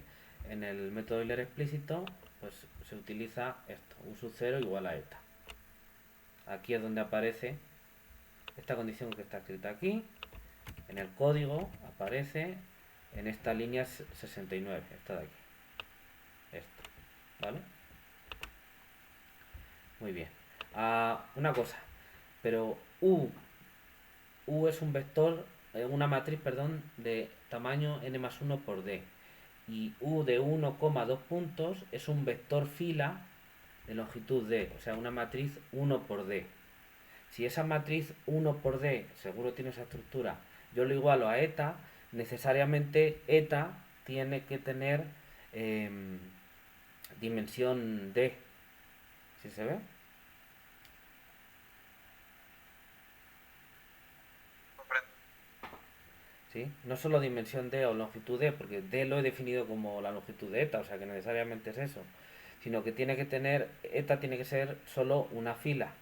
en el método Euler explícito pues se utiliza esto, U sub 0 igual a eta. Aquí es donde aparece esta condición que está escrita aquí. En el código aparece en esta línea 69, esta de aquí. Esto, ¿vale? Muy bien. Una cosa, pero U es un vector, una matriz, perdón, de tamaño n más 1 por D. Y U de 1,2 puntos es un vector fila de longitud D, o sea, una matriz 1 por D. Si esa matriz 1 por D, seguro tiene esa estructura, yo lo igualo a eta, necesariamente eta tiene que tener dimensión D. ¿Sí se ve? Comprendo. ¿Sí? No solo dimensión D o longitud D, porque D lo he definido como la longitud de eta, o sea que necesariamente es eso, sino que tiene que tener, eta tiene que ser solo una fila.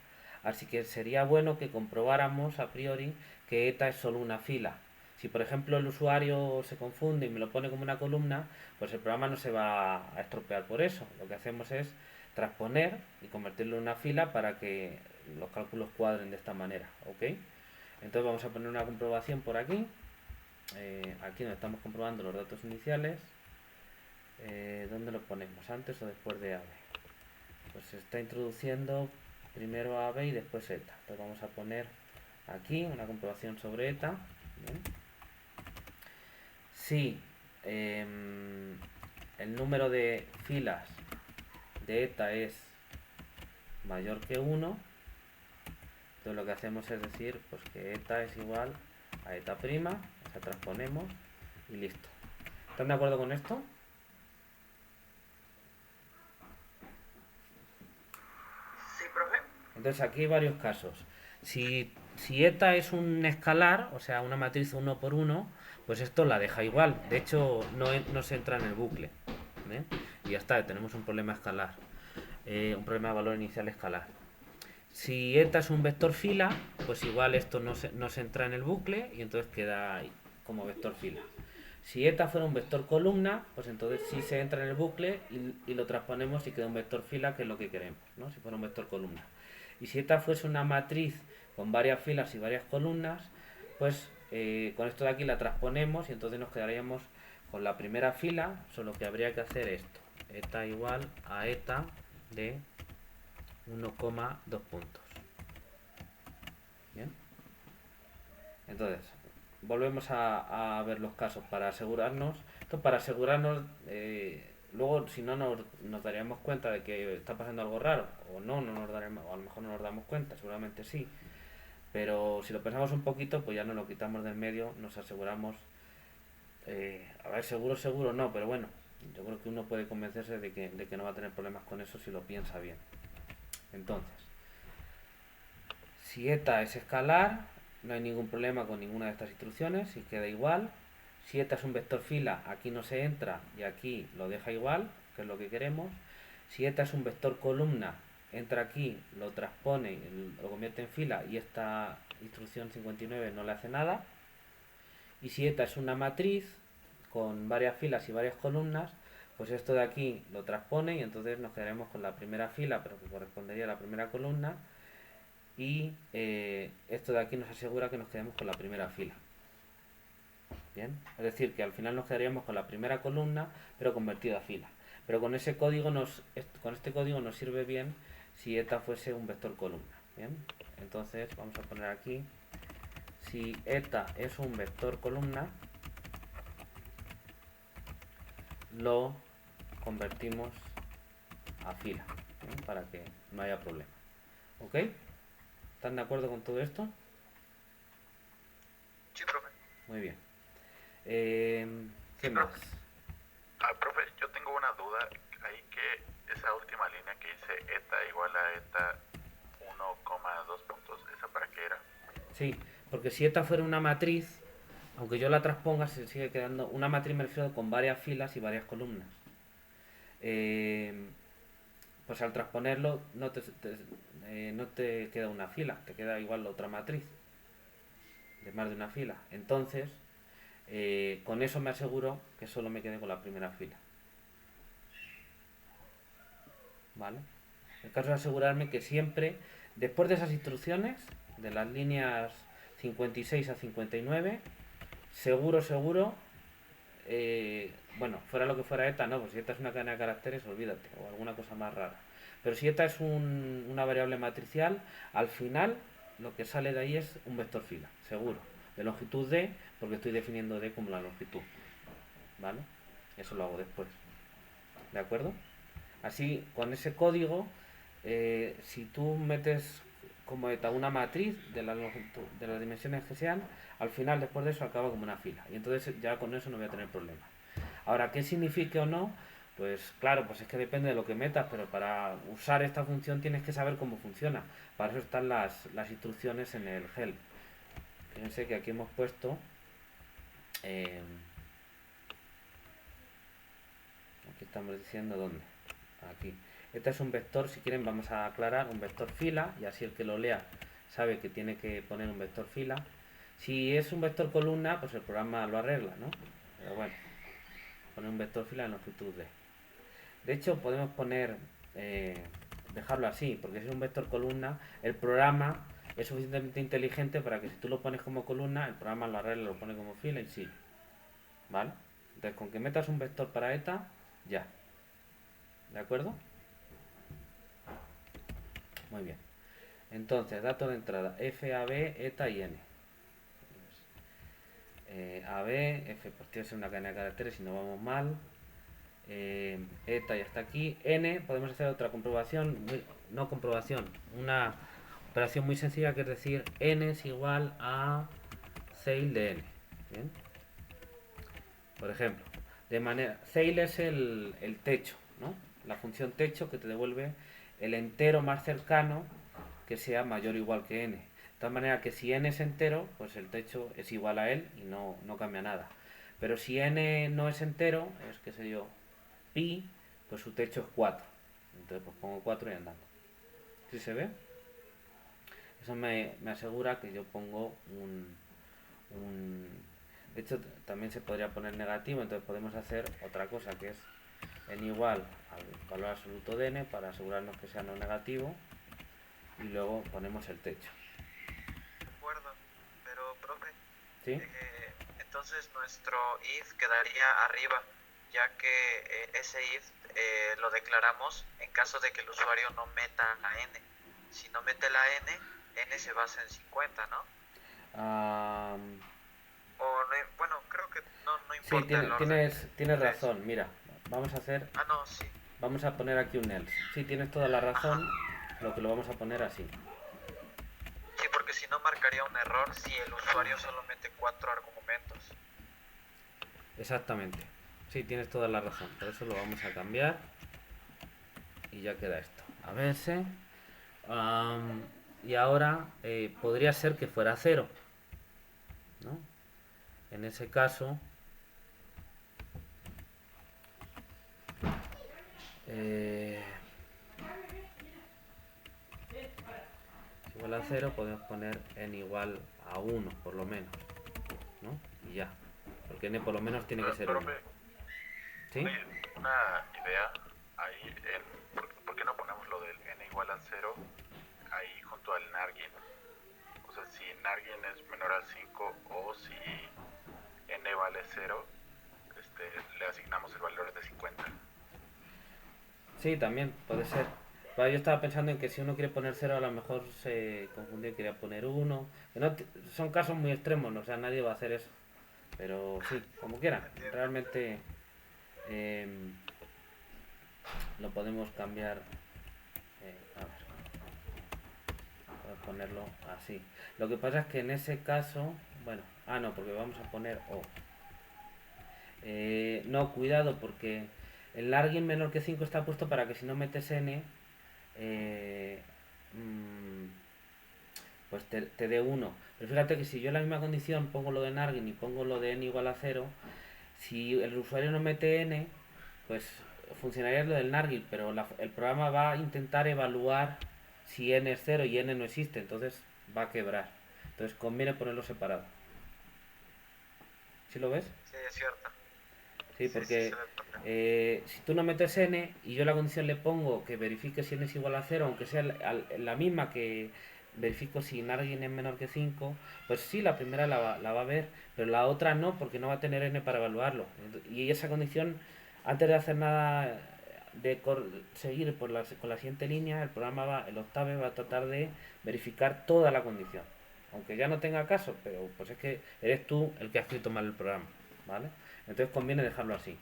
Así que sería bueno que comprobáramos a priori que eta es solo una fila. Si por ejemplo el usuario se confunde y me lo pone como una columna, pues el programa no se va a estropear por eso. Lo que hacemos es transponer y convertirlo en una fila para que los cálculos cuadren de esta manera, ¿ok? Entonces vamos a poner una comprobación por aquí. Aquí donde estamos comprobando los datos iniciales. ¿Dónde lo ponemos? ¿Antes o después de AB? Pues se está introduciendo primero AB y después eta. Entonces vamos a poner aquí una comprobación sobre eta. ¿Bien? Si el número de filas de eta es mayor que 1, entonces lo que hacemos es decir pues que eta es igual a eta prima, o sea, transponemos y listo. ¿Están de acuerdo con esto? Sí, profe. Entonces aquí hay varios casos. Si si eta es un escalar, o sea, una matriz 1 por 1, pues esto la deja igual. De hecho, no se entra en el bucle. ¿eh? Y ya está, tenemos un problema escalar. Un problema de valor inicial escalar. Si eta es un vector fila, pues igual esto no se entra en el bucle y entonces queda ahí, como vector fila. Si eta fuera un vector columna, pues entonces sí se entra en el bucle y lo transponemos y queda un vector fila, que es lo que queremos, ¿no? Si fuera un vector columna. Y si eta fuese una matriz con varias filas y varias columnas, pues con esto de aquí la transponemos y entonces nos quedaríamos con la primera fila, solo que habría que hacer esto. Eta igual a eta de 1,2 puntos. Bien. Entonces, volvemos a ver los casos para asegurarnos. Esto para asegurarnos, luego si no nos daríamos cuenta de que está pasando algo raro, o no nos daremos, o a lo mejor no nos damos cuenta, seguramente sí. Pero si lo pensamos un poquito, pues ya nos lo quitamos del medio, nos aseguramos. A ver, seguro no, pero bueno, yo creo que uno puede convencerse de que no va a tener problemas con eso si lo piensa bien. Entonces, si eta es escalar, no hay ningún problema con ninguna de estas instrucciones y queda igual. Si eta es un vector fila, aquí no se entra y aquí lo deja igual, que es lo que queremos. Si eta es un vector columna, entra aquí, lo transpone, lo convierte en fila y esta instrucción 59 no le hace nada. Y si eta es una matriz con varias filas y varias columnas, pues esto de aquí lo transpone y entonces nos quedaremos con la primera fila, pero que correspondería a la primera columna. Y esto de aquí nos asegura que nos quedemos con la primera fila. Bien, es decir, que al final nos quedaríamos con la primera columna, pero convertida a fila. Pero con este código nos sirve bien si eta fuese un vector columna. Bien, entonces vamos a poner aquí, si eta es un vector columna, lo convertimos a fila, ¿bien? Para que no haya problema. ¿Ok? ¿Están de acuerdo con todo esto? Sí, profe. Muy bien. ¿Qué más? Profe, yo tengo una duda ahí, que esa última línea que dice eta igual a eta 1,2 puntos, ¿esa para qué era? Sí, porque si eta fuera una matriz, aunque yo la transponga, se sigue quedando una matriz, me refiero, con varias filas y varias columnas. Pues al transponerlo no te queda una fila, te queda igual la otra matriz de más de una fila. Entonces, con eso me aseguro que solo me quede con la primera fila. ¿Vale? El caso es asegurarme que siempre, después de esas instrucciones, de las líneas 56 a 59, seguro, bueno, fuera lo que fuera eta, no, pues si eta es una cadena de caracteres, olvídate, o alguna cosa más rara. Pero si eta es una variable matricial, al final lo que sale de ahí es un vector fila, seguro, de longitud d, porque estoy definiendo d como la longitud. ¿Vale? Eso lo hago después. ¿De acuerdo? Así, con ese código, si tú metes como eta una matriz de la longitud, de las dimensiones que sean, al final después de eso acaba como una fila. Y entonces ya con eso no voy a tener problema. Ahora, ¿qué signifique o no? Pues claro, pues es que depende de lo que metas, pero para usar esta función tienes que saber cómo funciona. Para eso están las instrucciones en el help. Fíjense que aquí hemos puesto... aquí estamos diciendo dónde. Aquí. Este es un vector, si quieren vamos a aclarar, un vector fila, y así el que lo lea sabe que tiene que poner un vector fila. Si es un vector columna, pues el programa lo arregla, ¿no? Pero bueno, poner un vector fila en longitud d. De hecho, podemos poner, dejarlo así, porque si es un vector columna, el programa es suficientemente inteligente para que si tú lo pones como columna, el programa lo arregla, lo pone como fila y sigue. ¿Vale? Entonces, con que metas un vector para eta, ya. ¿De acuerdo? Muy bien. Entonces, datos de entrada, f, a, b, eta y n. A, b, f, pues tiene que ser una cadena de caracteres si no vamos mal. Eta ya está aquí. N, podemos hacer otra comprobación, no comprobación, una operación muy sencilla, que es decir, n es igual a ceil de n. ¿Bien? Por ejemplo, de manera, ceil es el techo, ¿no? La función techo que te devuelve el entero más cercano que sea mayor o igual que n. De tal manera que si n es entero, pues el techo es igual a él y no cambia nada. Pero si n no es entero, es qué sé yo, pi, pues su techo es 4. Entonces pues pongo 4 y andando. ¿Sí se ve? Eso me asegura que yo pongo un... De hecho, también se podría poner negativo, entonces podemos hacer otra cosa, que es n igual al valor absoluto de n para asegurarnos que sea no negativo, y luego ponemos el techo. De acuerdo, pero profe, ¿Sí? entonces nuestro if quedaría arriba, ya que ese if lo declaramos en caso de que el usuario no meta la n. Si no mete la n se basa en 50, ¿no? Ah, O no, bueno, creo que no sí, importa el orden. tienes razón. Mira, vamos a hacer, Ah, no, sí. vamos a poner aquí un else. Sí, tienes toda la Ajá. razón, lo que lo vamos a poner así. Sí, porque si no marcaría un error si el usuario solo mete 4 argumentos. Exactamente. Sí, tienes toda la razón. Por eso lo vamos a cambiar y ya queda esto. A verse. Y ahora podría ser que fuera 0, ¿no? En ese caso, si igual a 0 podemos poner n igual a 1 por lo menos, ¿no? Y ya, porque n por lo menos tiene que ser 1. Profe, ¿Sí? una idea ahí, ¿por qué no ponemos lo del n igual a 0 ahí junto al nargin? O sea, si nargin es menor a 5 o si n vale 0, le asignamos el valor de 50. Sí, también puede ser. Yo estaba pensando en que si uno quiere poner 0 a lo mejor se confundió y quería poner 1. Que no son casos muy extremos, ¿no? O sea, nadie va a hacer eso. Pero sí, como quieran. Entiendo. Realmente lo podemos cambiar. A ver, voy a ponerlo así. Lo que pasa es que en ese caso, bueno, no, porque vamos a poner O. No, cuidado, porque el largin menor que 5 está puesto para que si no metes n, pues te dé 1. Pero fíjate que si yo en la misma condición pongo lo de nargin y pongo lo de n igual a 0, si el usuario no mete n, pues funcionaría lo del nargin, pero el programa va a intentar evaluar si n es 0 y n no existe, entonces va a quebrar. Entonces conviene ponerlo separado. ¿Sí lo ves? Sí, es cierto. Sí, Sí, porque se ve perfecto. si tú no metes n y yo la condición le pongo que verifique si n es igual a 0, aunque sea la misma que verifico si nargin es menor que 5, pues sí, la primera la va a ver, pero la otra no, porque no va a tener n para evaluarlo. Y esa condición, antes de hacer nada de seguir con la siguiente línea, el programa el Octave va a tratar de verificar toda la condición. Aunque ya no tenga caso, pero pues es que eres tú el que ha escrito mal el programa, ¿vale? Entonces conviene dejarlo así.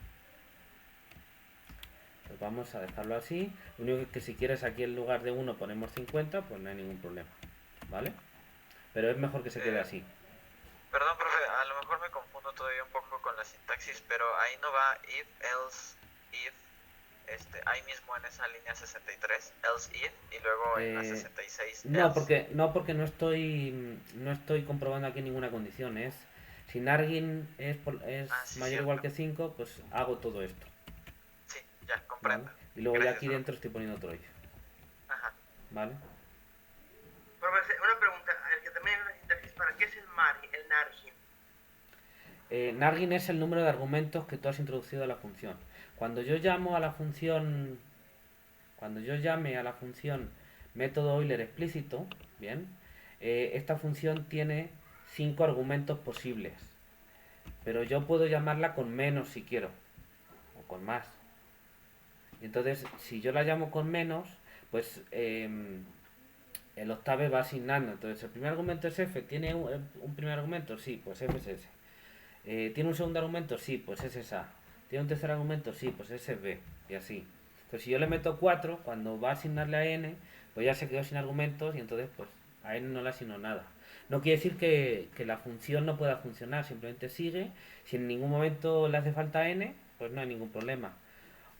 Pues vamos a dejarlo así. Lo único que si quieres aquí en lugar de 1 ponemos 50, pues no hay ningún problema, ¿vale? Pero es mejor que se quede así. Perdón, profe, a lo mejor me confundo todavía un poco con la sintaxis, pero ahí no va if, else, if, ahí mismo en esa línea 63, else if, y luego en la 66, No, else. porque no estoy comprobando aquí ninguna condición. Si nargin es Ah, sí, mayor o igual cierto. que 5, pues hago todo esto, Sí, ya, ¿vale? comprendo. Y luego ya Gracias, aquí profe. dentro estoy poniendo otro if, Ajá. ¿vale? Profe, una pregunta, el que también hay una sintaxis, ¿para qué es el nargin? Nargin es el número de argumentos que tú has introducido a la función. Cuando yo llamo a la función, cuando yo llame a la función método Euler explícito, bien, esta función tiene 5 argumentos posibles, pero yo puedo llamarla con menos si quiero, o con más. Y entonces, si yo la llamo con menos, pues el Octave va asignando. Entonces, el primer argumento es f, ¿tiene un primer argumento? Sí, pues f es s. ¿Tiene un segundo argumento? Sí, pues ese es A. ¿Tiene un tercer argumento? Sí, pues ese es B. Y así. Entonces, si yo le meto 4, cuando va a asignarle a n, pues ya se quedó sin argumentos y entonces pues a n no le asigno nada. No quiere decir que la función no pueda funcionar, simplemente sigue. Si en ningún momento le hace falta n, pues no hay ningún problema.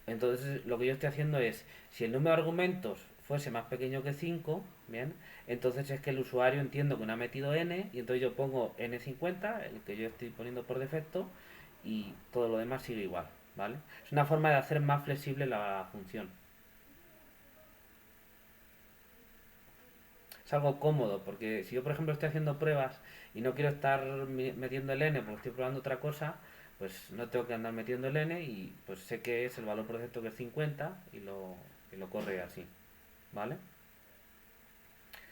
Entonces lo que yo estoy haciendo es, si el número de argumentos fuese más pequeño que 5, Bien, entonces es que el usuario entiendo que no ha metido n y entonces yo pongo n50, el que yo estoy poniendo por defecto, y todo lo demás sigue igual, ¿vale? Es una forma de hacer más flexible la función. Es algo cómodo, porque si yo por ejemplo estoy haciendo pruebas y no quiero estar metiendo el n porque estoy probando otra cosa, pues no tengo que andar metiendo el n y pues sé que es el valor por defecto que es 50 y lo corre así, ¿vale?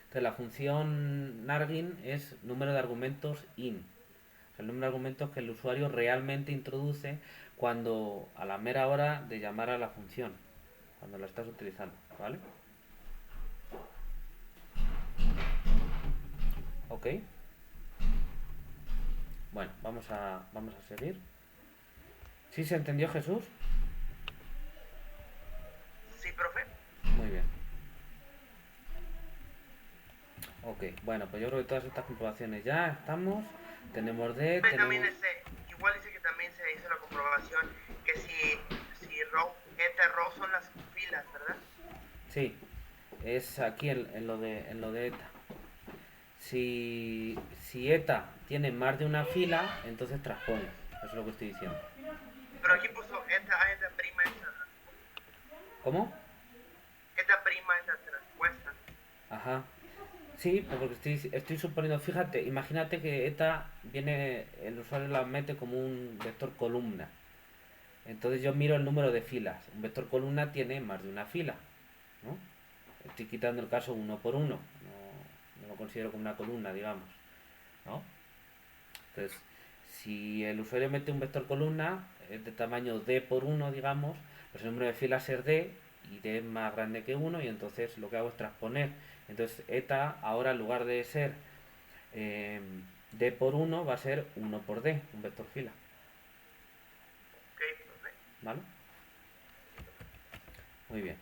Entonces la función nargin es número de argumentos in, o sea, el número de argumentos que el usuario realmente introduce cuando a la mera hora de llamar a la función, cuando la estás utilizando, ¿vale? Ok. Bueno, vamos a seguir. ¿Sí se entendió, Jesús? Sí, profe. Muy bien. Ok, bueno, pues yo creo que todas estas comprobaciones ya estamos. Tenemos D, Profe, también tenemos... igual dice que también se hizo la comprobación que si row, eta, row son las filas, ¿verdad? Sí, es aquí en lo de ETA. Si ETA tiene más de una fila, entonces transpone. Eso es lo que estoy diciendo. Pero aquí puso eta, eta prima, eta respuesta. ¿Cómo? Eta prima, eta respuesta. Ajá. Sí, pues porque estoy suponiendo, fíjate, imagínate que ETA viene, el usuario la mete como un vector columna. Entonces yo miro el número de filas. Un vector columna tiene más de una fila, ¿no? Estoy quitando el caso uno por uno. No lo considero como una columna, digamos, ¿no? Entonces, si el usuario mete un vector columna es de tamaño d por 1, digamos, pues el número de filas es d y d es más grande que 1 y entonces lo que hago es transponer. Entonces eta ahora en lugar de ser d por 1 va a ser 1 por d, un vector fila. Ok, profe. ¿Vale? Muy bien.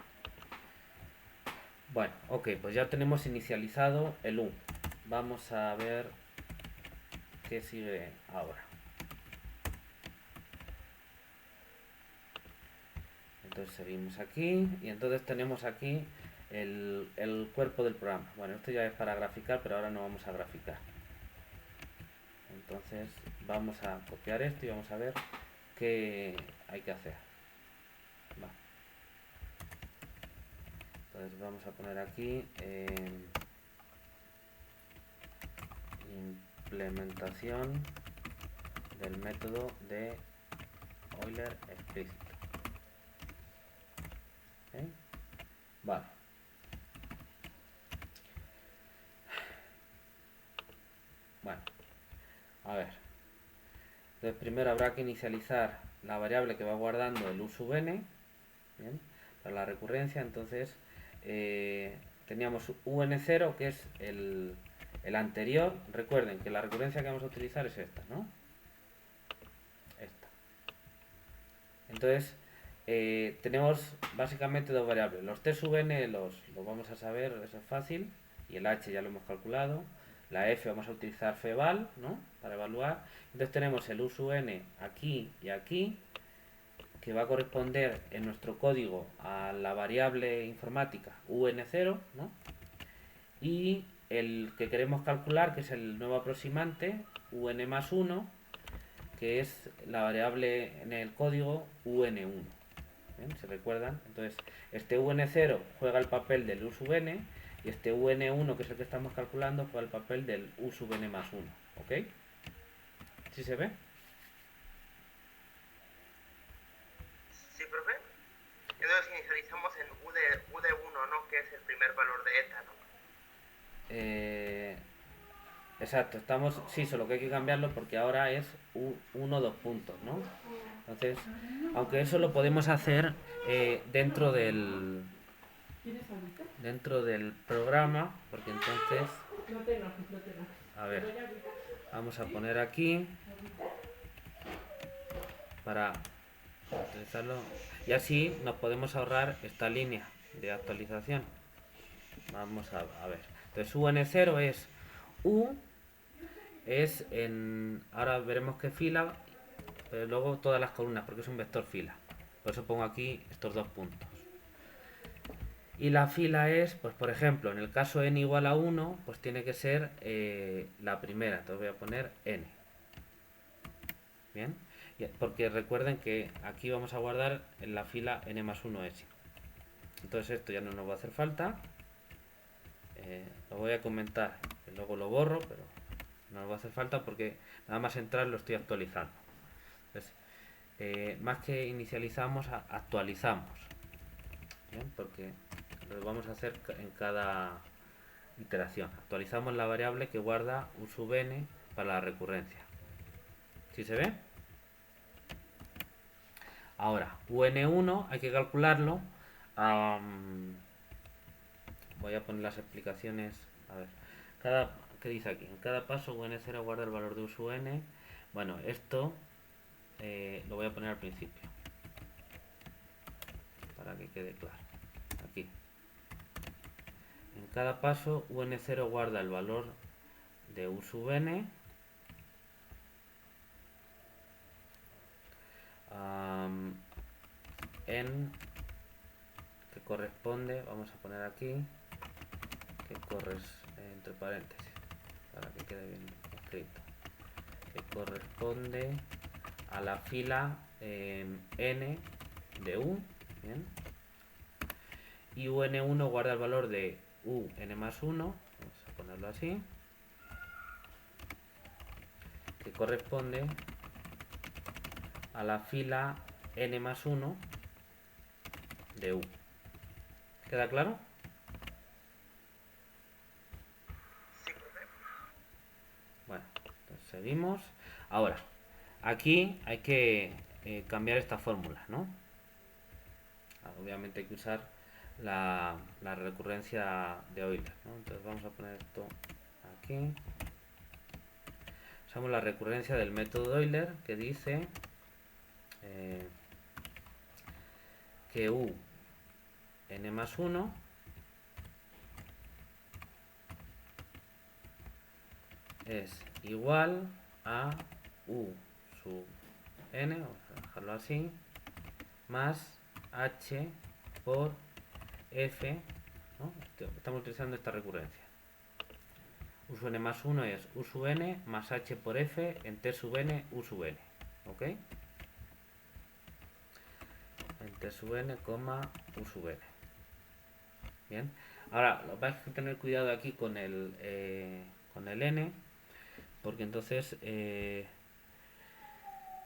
Bueno, ok, pues ya tenemos inicializado el U. Vamos a ver qué sigue ahora. Entonces seguimos aquí y entonces tenemos aquí el cuerpo del programa. Bueno, esto ya es para graficar, pero ahora no vamos a graficar. Entonces vamos a copiar esto y vamos a ver qué hay que hacer. Vale. Entonces vamos a poner aquí implementación del método de Euler explícito. ¿Okay? Vale. Bueno, a ver. Entonces primero habrá que inicializar la variable que va guardando el u sub n, ¿bien? Para la recurrencia. Entonces teníamos un0 que es el anterior. Recuerden que la recurrencia que vamos a utilizar es esta, ¿no? Esta. Entonces tenemos básicamente dos variables. Los t sub n los vamos a saber, eso es fácil, y el h ya lo hemos calculado. La f vamos a utilizar feval, ¿no? Para evaluar. Entonces tenemos el u sub n aquí y aquí, que va a corresponder en nuestro código a la variable informática un0, ¿no? Y el que queremos calcular, que es el nuevo aproximante, un más 1, que es la variable en el código un1. ¿Bien? ¿Se recuerdan? Entonces, este un0 juega el papel del u sub n y este un1, que es el que estamos calculando, juega el papel del u sub n más 1. ¿Ok? ¿Sí se ve? Sí, profe. Entonces inicializamos en u de 1, ¿no? Que es el primer valor de eta, ¿no? Exacto, estamos, sí, solo que hay que cambiarlo porque ahora es 1, 2 puntos, ¿no? Entonces, aunque eso lo podemos hacer dentro del programa, porque entonces, a ver, vamos a poner aquí para utilizarlo y así nos podemos ahorrar esta línea de actualización. Vamos a ver. Entonces un0 es u es en, ahora veremos qué fila, pero luego todas las columnas porque es un vector fila, por eso pongo aquí estos dos puntos. Y la fila es, pues por ejemplo, en el caso n igual a 1, pues tiene que ser la primera. Entonces voy a poner n. Bien, porque recuerden que aquí vamos a guardar en la fila n más 1s. Entonces esto ya no nos va a hacer falta. Lo voy a comentar y luego lo borro, pero no nos va a hacer falta porque nada más entrar lo estoy actualizando. Entonces, más que inicializamos, actualizamos. Bien, porque lo vamos a hacer en cada iteración. Actualizamos la variable que guarda u sub n para la recurrencia. ¿Sí se ve? Ahora, un1 hay que calcularlo. Voy a poner las explicaciones. A ver, ¿qué dice aquí? En cada paso un0 guarda el valor de u sub n. Bueno, esto lo voy a poner al principio para que quede claro. Aquí. En cada paso un0 guarda el valor de u sub n. En que corresponde, vamos a poner aquí, que entre paréntesis, para que quede bien escrito, que corresponde a la fila n de u, ¿bien? Y un1 guarda el valor de un más 1, vamos a ponerlo así, que corresponde a la fila n más 1 de u. ¿Queda claro? Sí, profe. Bueno, entonces seguimos. Ahora, aquí hay que cambiar esta fórmula, ¿no? Obviamente hay que usar la recurrencia de Euler, ¿no? Entonces vamos a poner esto aquí. Usamos la recurrencia del método de Euler que dice que u n más 1 es igual a u sub n, vamos a dejarlo así, más h por f, ¿no? Estamos utilizando esta recurrencia. U sub n más 1 es u sub n más h por f en t sub n u sub n, ¿ok? En t sub n, u sub n. Bien, ahora vais a tener cuidado aquí con el n, porque entonces en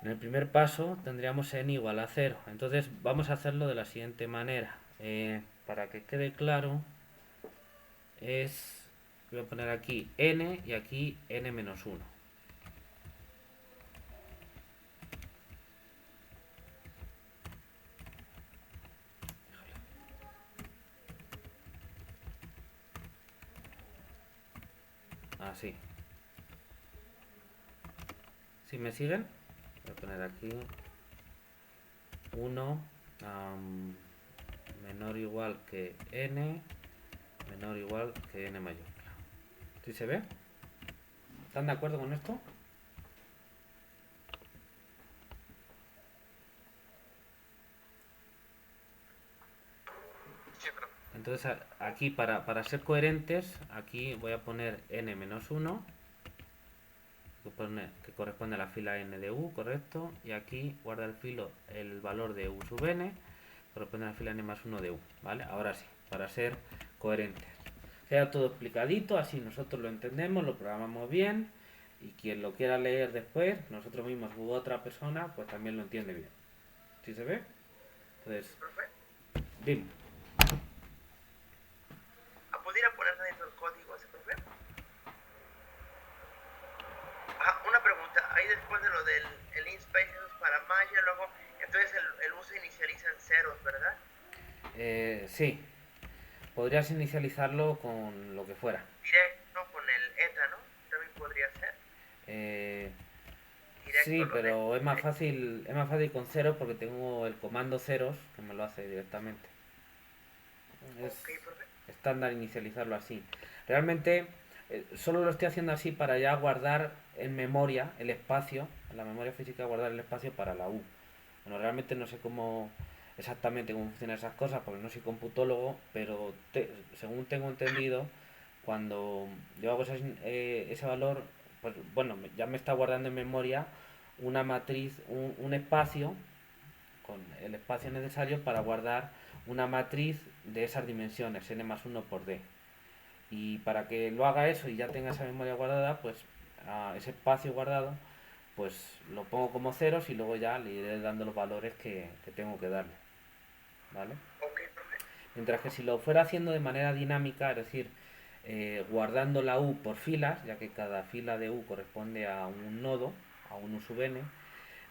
el primer paso tendríamos n igual a 0. Entonces vamos a hacerlo de la siguiente manera. Para que quede claro, voy a poner aquí n y aquí n menos 1. Así. ¿Sí me siguen? Voy a poner aquí 1 menor o igual que n menor o igual que n mayúscula. ¿Sí se ve? ¿Están de acuerdo con esto? Sí, profe. Entonces aquí para ser coherentes, aquí voy a poner n menos 1, que corresponde a la fila n de u, correcto, y aquí guarda el valor de u sub n, corresponde a la fila n más 1 de u, ¿vale? Ahora sí, para ser coherentes. Queda todo explicadito, así nosotros lo entendemos, lo programamos bien, y quien lo quiera leer después, nosotros mismos u otra persona, pues también lo entiende bien. ¿Sí se ve? Entonces, Profe, dime. ¿pudiera poner dentro del código ese, profe? Una pregunta. Ahí después de lo del el inspace, eso es para Maya, luego, entonces el uso inicializa en ceros, ¿verdad? Sí, podrías inicializarlo con lo que fuera. Directo con el eta, ¿no? También podría ser. Directo Sí, lo pero de- es más fácil con ceros porque tengo el comando ceros que me lo hace directamente. Es Ok, profe. estándar inicializarlo así. Realmente solo lo estoy haciendo así para ya guardar en memoria el espacio, en la memoria física guardar el espacio para la U. Bueno, realmente no sé cómo exactamente cómo funcionan esas cosas porque no soy computólogo, pero según tengo entendido, cuando yo hago ese valor, pues bueno, ya me está guardando en memoria una matriz, un espacio, con el espacio necesario para guardar una matriz de esas dimensiones, n más 1 por d. Y para que lo haga eso y ya tenga esa memoria guardada, pues a ese espacio guardado, pues lo pongo como ceros y luego ya le iré dando los valores que tengo que darle. ¿Vale? Ok, profe. Mientras que si lo fuera haciendo de manera dinámica, es decir, guardando la U por filas, ya que cada fila de U corresponde a un nodo, a un U sub n,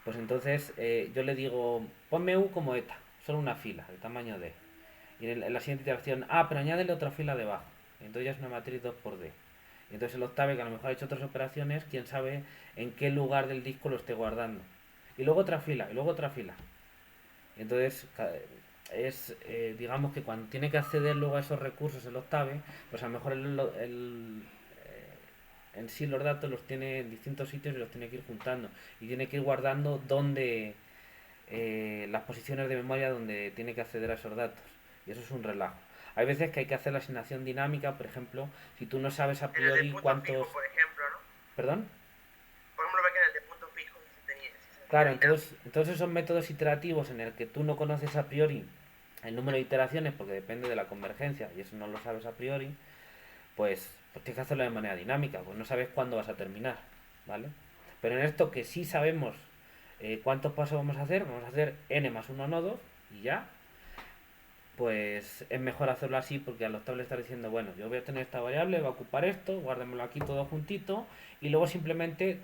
pues entonces yo le digo, ponme U como eta, solo una fila, de tamaño D. Y en la siguiente iteración, pero añádele otra fila debajo. Entonces ya es una matriz 2 por D. Y entonces el octave, que a lo mejor ha hecho otras operaciones, quién sabe en qué lugar del disco lo esté guardando. Y luego otra fila, y luego otra fila. Y entonces digamos que cuando tiene que acceder luego a esos recursos el octave, pues a lo mejor en sí los datos los tiene en distintos sitios y los tiene que ir juntando. Y tiene que ir guardando donde las posiciones de memoria donde tiene que acceder a esos datos. Y eso es un relajo. Hay veces que hay que hacer la asignación dinámica, por ejemplo, si tú no sabes a En el de priori punto cuántos... fijo, por ejemplo, ¿no? ¿Perdón? Por ejemplo, ve que en el de punto fijo sí se tenía, sí se Claro, hacía dinámico. entonces esos métodos iterativos en el que tú no conoces a priori el número de iteraciones porque depende de la convergencia y eso no lo sabes a priori, pues tienes que hacerlo de manera dinámica, pues no sabes cuándo vas a terminar, ¿vale? Pero en esto que sí sabemos cuántos pasos vamos a hacer n más 1 nodos y ya, pues es mejor hacerlo así porque al octavo le estás diciendo, bueno, yo voy a tener esta variable, va a ocupar esto, guárdemelo aquí todo juntito y luego simplemente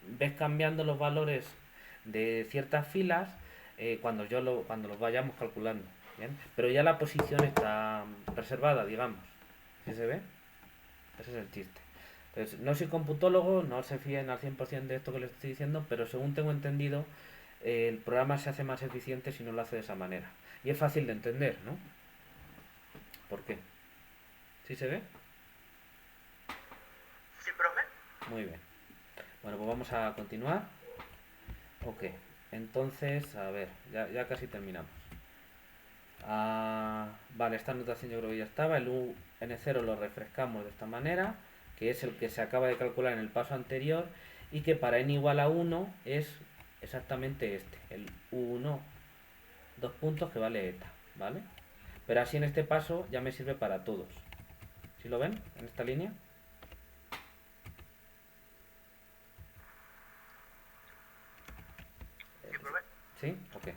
ves cambiando los valores de ciertas filas cuando los vayamos calculando, ¿bien? Pero ya la posición está reservada, digamos. ¿Sí se ve? Ese es el chiste. Entonces, no soy computólogo, no se fíen al 100% de esto que les estoy diciendo, pero según tengo entendido, el programa se hace más eficiente si no lo hace de esa manera. Y es fácil de entender, ¿no? ¿Por qué? ¿Sí se ve? ¿Sí, profe? Muy bien. Bueno, pues vamos a continuar. Ok. Entonces, a ver, ya casi terminamos. Vale, esta anotación yo creo que ya estaba. El UN0 lo refrescamos de esta manera, que es el que se acaba de calcular en el paso anterior y que para n igual a 1 es exactamente este, el U1, dos puntos que vale eta, ¿vale? Pero así en este paso ya me sirve para todos. ¿Sí lo ven en esta línea? ¿Sí, profe? ¿Sí? Ok.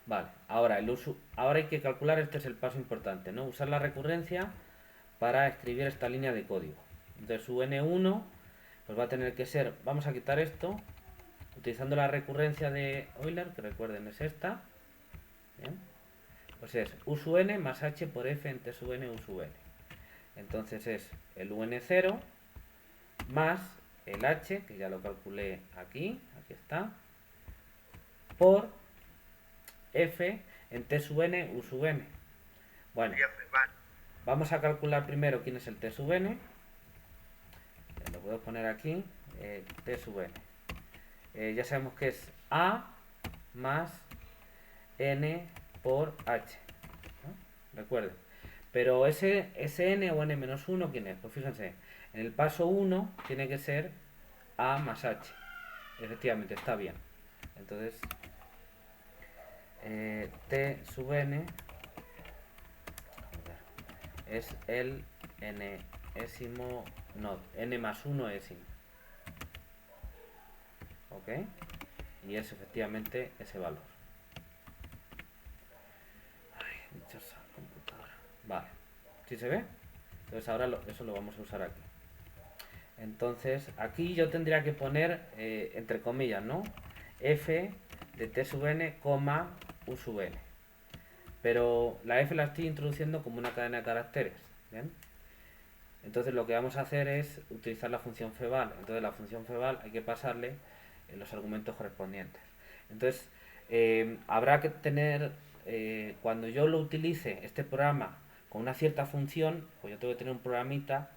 Vale, ahora hay que calcular, este es el paso importante, ¿no? Usar la recurrencia para escribir esta línea de código. Entonces su n1 pues va a tener que ser, vamos a quitar esto, utilizando la recurrencia de Euler, que recuerden es esta, ¿bien? Pues es u sub n más h por f en t sub n u sub n. Entonces es el un0 más el h, que ya lo calculé aquí está, por f en t sub n u sub n. Bueno, Sí, profe, vale. vamos a calcular primero quién es el t sub n. Lo puedo poner aquí, t sub n. Ya sabemos que es a más n por h, ¿no? Recuerden. Pero ese n o n menos 1, ¿quién es? Pues fíjense, en el paso 1 tiene que ser a más h. Efectivamente, está bien. Entonces, t sub n es el n-ésimo nodo, n más 1 ésimo. ¿Ok? Y es efectivamente ese valor. Ay, dichosa computadora. Vale. ¿Sí se ve? Entonces ahora eso lo vamos a usar aquí. Entonces aquí yo tendría que poner, entre comillas, ¿no? F de t sub n, u sub n. Pero la f la estoy introduciendo como una cadena de caracteres. ¿Bien? Entonces lo que vamos a hacer es utilizar la función feval. Entonces la función feval hay que pasarle los argumentos correspondientes. Entonces habrá que tener, cuando yo lo utilice, este programa, con una cierta función, pues yo tengo que tener un programita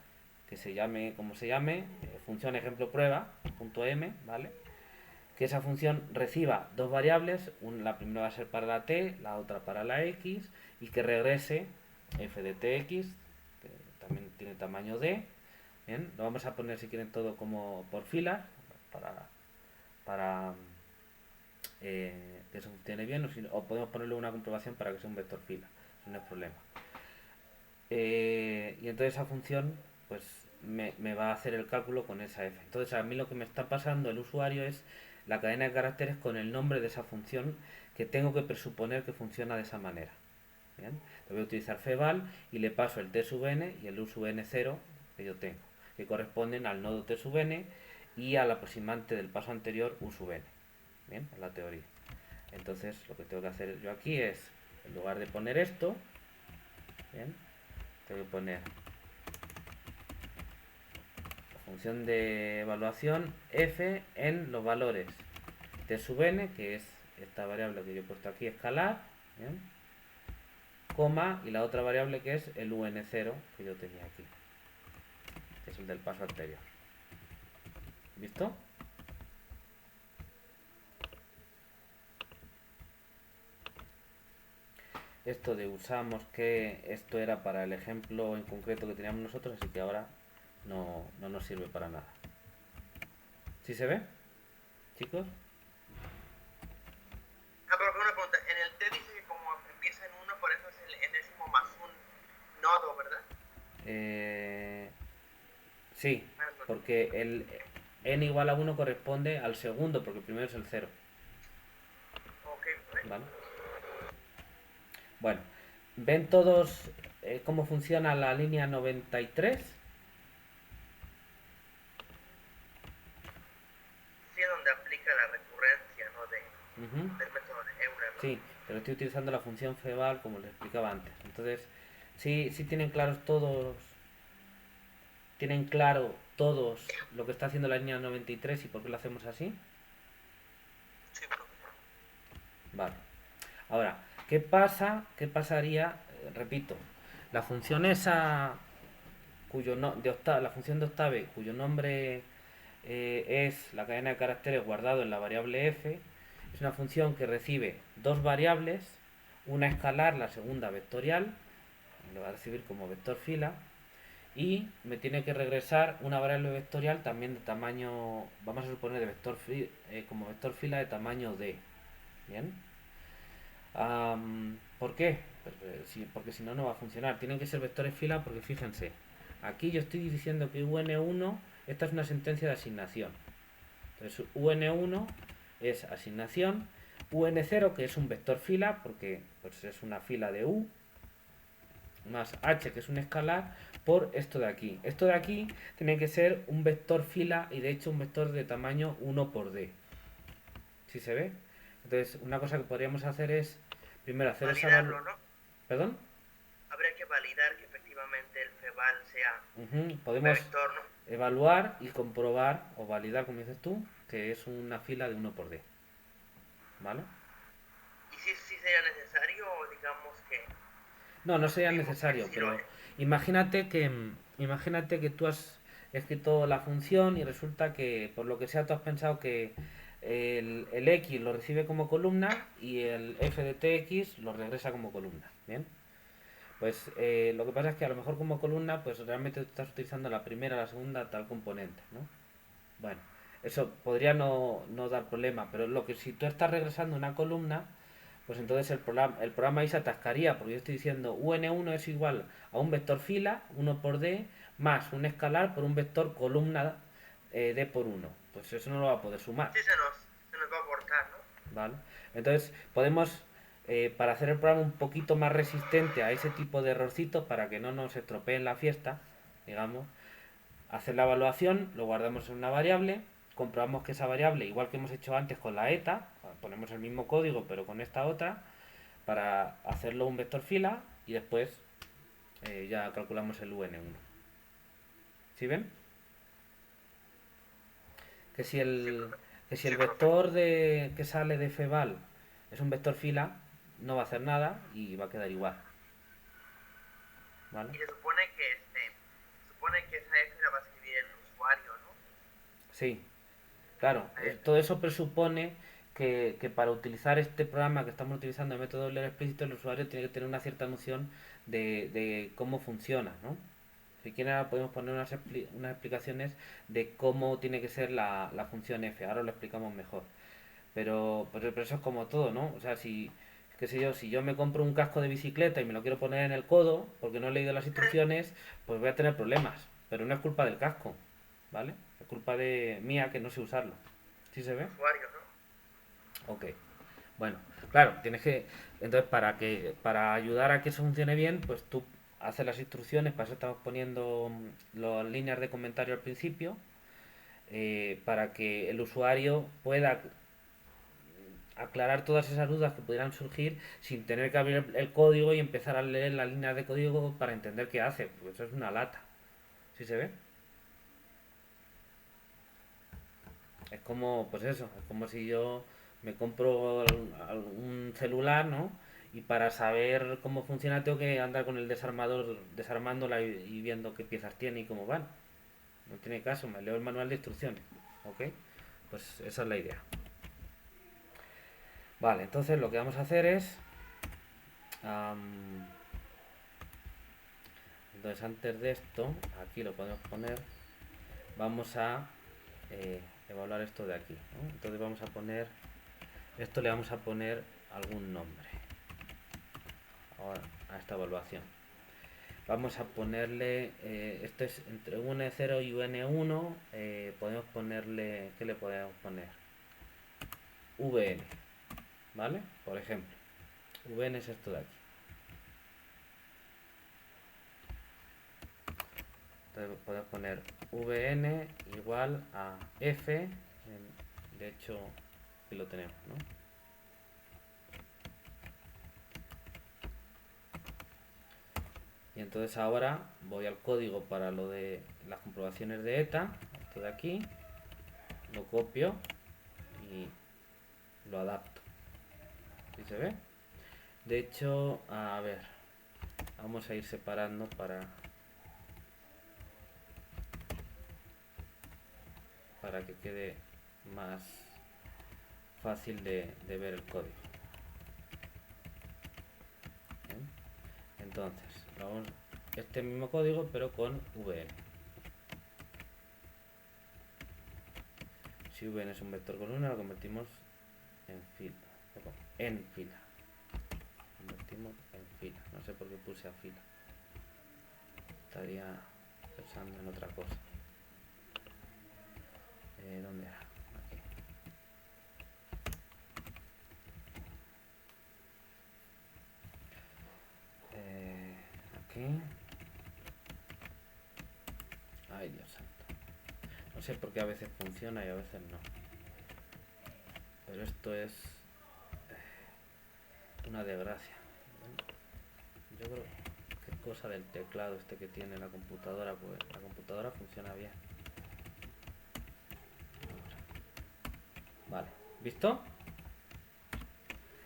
que se llame, como se llame, función ejemplo prueba, punto .m, ¿vale? que esa función reciba dos variables, la primera va a ser para la t, la otra para la x, y que regrese f de tx, que también tiene tamaño d. Bien, lo vamos a poner si quieren todo como por filas, para que eso funcione bien, o podemos ponerle una comprobación para que sea un vector fila, eso no es problema. Y entonces esa función pues me va a hacer el cálculo con esa f. Entonces a mí lo que me está pasando el usuario es la cadena de caracteres con el nombre de esa función que tengo que presuponer que funciona de esa manera. Bien, voy a utilizar feval y le paso el t sub n y el u sub n0 que yo tengo, que corresponden al nodo t sub n y al aproximante del paso anterior u sub n. Bien, en la teoría. Entonces lo que tengo que hacer yo aquí es, en lugar de poner esto, bien, tengo que poner la función de evaluación f en los valores t sub n, que es esta variable que yo he puesto aquí, escalar, bien, coma, y la otra variable que es el un0 que yo tenía aquí, que es el del paso anterior. ¿Visto? Esto de usamos, que esto era para el ejemplo en concreto que teníamos nosotros, así que ahora no nos sirve para nada. ¿Sí se ve, chicos? Pero una pregunta, en el T dice que como empieza en 1, por eso es el enésimo más un nodo, ¿verdad? Sí, porque el n igual a 1 corresponde al segundo, porque el primero es el 0. Ok, ¿Vale? Bueno, ¿ven todos cómo funciona la línea 93? Sí, es donde aplica la recurrencia, ¿no? Del método de Euler, ¿no? Sí, pero estoy utilizando la función feval como les explicaba antes. Entonces, sí tienen claros todos. ¿Tienen claro todos lo que está haciendo la línea 93 y por qué lo hacemos así? Sí, profe. Vale. Ahora, ¿qué pasa? ¿Qué pasaría? Repito, la función esa la función de octave cuyo nombre es la cadena de caracteres guardado en la variable f, es una función que recibe dos variables, una escalar, la segunda vectorial, lo va a recibir como vector fila, y me tiene que regresar una variable vectorial también de tamaño, vamos a suponer como vector fila de tamaño d. Bien. ¿Por qué? Pues, porque si no, no va a funcionar. Tienen que ser vectores fila porque fíjense, aquí yo estoy diciendo que un1, esta es una sentencia de asignación. Entonces un1 es asignación, un0 que es un vector fila porque pues, es una fila de u, más h que es un escalar, por esto de aquí. Esto de aquí tiene que ser un vector fila y de hecho un vector de tamaño 1 por d. ¿Sí se ve? Entonces una cosa que podríamos hacer es primero hacer esa validarlo, ¿no? ¿Perdón? Habría que validar que efectivamente el feval sea Podemos vector, ¿no? evaluar y comprobar o validar, como dices tú, que es una fila de 1 por d. ¿Vale? Y si sería necesario, digamos que... No sería necesario, pero imagínate que tú has escrito la función y resulta que por lo que sea tú has pensado que el x lo recibe como columna y el f de tx lo regresa como columna. Bien, pues lo que pasa es que a lo mejor como columna pues realmente estás utilizando la primera, la segunda, tal componente, ¿no? Bueno, eso podría no dar problema, pero lo que si tú estás regresando una columna, pues entonces el programa ahí se atascaría, porque yo estoy diciendo un1 es igual a un vector fila, 1 por d, más un escalar por un vector columna d por 1. Pues eso no lo va a poder sumar. Sí, se nos va a abortar, ¿no? ¿Vale? Entonces podemos, para hacer el programa un poquito más resistente a ese tipo de errorcitos, para que no nos estropeen la fiesta, digamos, hacer la evaluación, lo guardamos en una variable, comprobamos que esa variable, igual que hemos hecho antes con la eta, ponemos el mismo código pero con esta otra, para hacerlo un vector fila y después ya calculamos el un1. ¿Sí ven? Que si el vector que sale de feval es un vector fila, no va a hacer nada y va a quedar igual. ¿Vale? Y se supone que esa F la va a escribir el usuario, ¿no? Sí. Claro, todo eso presupone que para utilizar este programa que estamos utilizando, el método de leer explícito, el usuario tiene que tener una cierta noción de cómo funciona, ¿no? Si quieren ahora podemos poner unas explicaciones de cómo tiene que ser la función f. Ahora lo explicamos mejor. Pero eso es como todo, ¿no? O sea, si, qué sé yo, si yo me compro un casco de bicicleta y me lo quiero poner en el codo porque no he leído las instrucciones, pues voy a tener problemas. Pero no es culpa del casco, ¿vale? Es culpa de mía que no sé usarlo. ¿Sí se ve? Usuario, ¿no? Ok. Bueno, claro, tienes que... Entonces, para ayudar a que eso funcione bien, pues tú haces las instrucciones, para eso estamos poniendo las líneas de comentario al principio, para que el usuario pueda aclarar todas esas dudas que pudieran surgir sin tener que abrir el código y empezar a leer las líneas de código para entender qué hace, porque eso es una lata. ¿Sí se ve? Es como, pues eso, es como si yo me compro un celular, ¿no? Y para saber cómo funciona tengo que andar con el desarmador desarmándola y viendo qué piezas tiene y cómo van. No tiene caso, me leo el manual de instrucciones. ¿Ok? Pues esa es la idea. Vale, entonces lo que vamos a hacer es... entonces antes de esto, aquí lo podemos poner, vamos a evaluar esto de aquí, ¿no? Entonces vamos a poner, esto le vamos a poner algún nombre ahora a esta evaluación. Vamos a ponerle, esto es entre UN0 y UN1, podemos ponerle, ¿qué le podemos poner? VN, ¿vale? Por ejemplo, VN es esto de aquí. Entonces podemos poner VN igual a F, de hecho aquí lo tenemos, ¿no? Y entonces ahora voy al código para lo de las comprobaciones de ETA, esto de aquí, lo copio y lo adapto. ¿Sí se ve? De hecho, a ver, vamos a ir separando para que quede más fácil de ver el código. ¿Bien? Entonces, vamos este mismo código pero con VN. Si VN es un vector con una, lo convertimos en fila. En fila. Convertimos en fila. No sé por qué puse a fila. Estaría pensando en otra cosa. ¿Dónde era? Aquí. Aquí. Ay, Dios santo. No sé por qué a veces funciona y a veces no. Pero esto es una desgracia. Yo creo que es cosa del teclado este que tiene la computadora, pues la computadora funciona bien. Vale, ¿visto?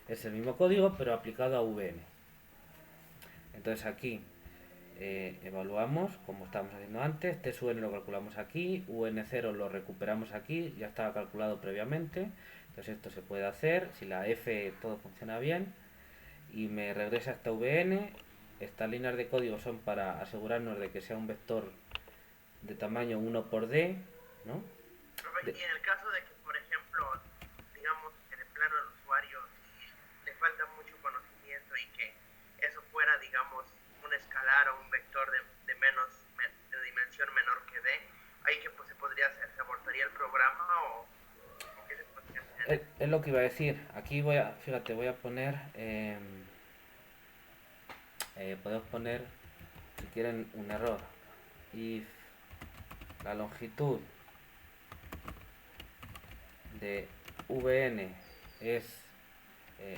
Es el mismo código pero aplicado a VN. Entonces aquí evaluamos como estábamos haciendo antes. TSUN lo calculamos aquí, UN0 lo recuperamos aquí, ya estaba calculado previamente. Entonces esto se puede hacer si la F todo funciona bien y me regresa esta VN. Estas líneas de código son para asegurarnos de que sea un vector de tamaño 1 por D, ¿no? Y en el caso de que, por ejemplo, digamos que de plano el usuario le falta mucho conocimiento y que eso fuera, digamos, un escalar o un vector de dimensión menor que D, ahí que pues, se podría hacer, ¿se abortaría el programa o qué se podría hacer? Es lo que iba a decir. Aquí fíjate, voy a poner, podemos poner, si quieren, un error. If la longitud de VN es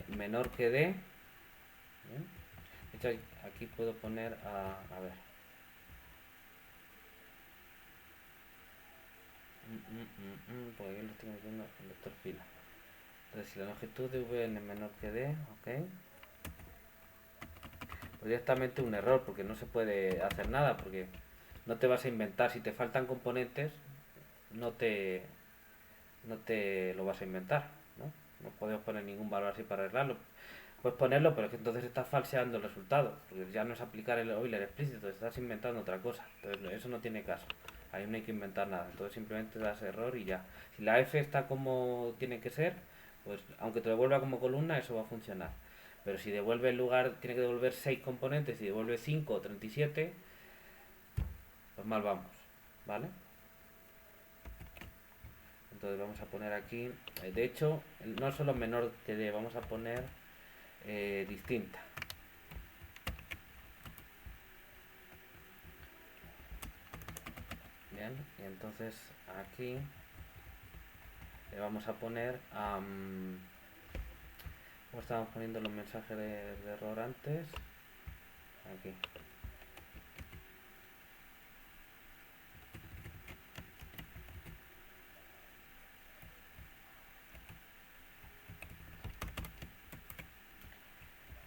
menor que D, ¿bien? De hecho, aquí puedo poner a ver. Porque yo lo estoy metiendo en vector fila. Entonces, si la longitud de VN es menor que D, ok. Pues directamente un error, porque no se puede hacer nada, porque no te vas a inventar. Si te faltan componentes, no te no te lo vas a inventar, ¿no? No podemos poner ningún valor así para arreglarlo. Puedes ponerlo, pero es que entonces estás falseando el resultado, porque ya no es aplicar el Euler explícito, estás inventando otra cosa. Entonces eso no tiene caso. Ahí no hay que inventar nada. Entonces simplemente das error y ya. Si la f está como tiene que ser, pues aunque te devuelva como columna, eso va a funcionar. Pero si devuelve en lugar, tiene que devolver 6 componentes y devuelve 5 o 37, pues mal vamos, ¿vale? Entonces vamos a poner aquí, de hecho, no solo menor que d, vamos a poner distinta. Bien, y entonces aquí le vamos a poner, como estábamos poniendo los mensajes de error antes, aquí.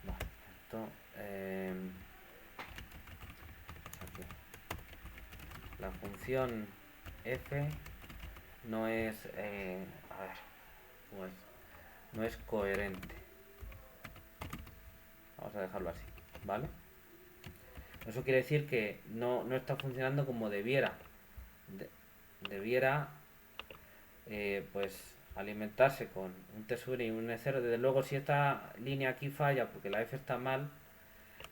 Vale, esto, aquí. La función f no es, a ver, ¿cómo es? No es coherente. Vamos a dejarlo así, ¿vale? Eso quiere decir que no está funcionando como debiera. Debiera, pues, alimentarse con un t sub n y un n0. Desde luego, si esta línea aquí falla porque la f está mal,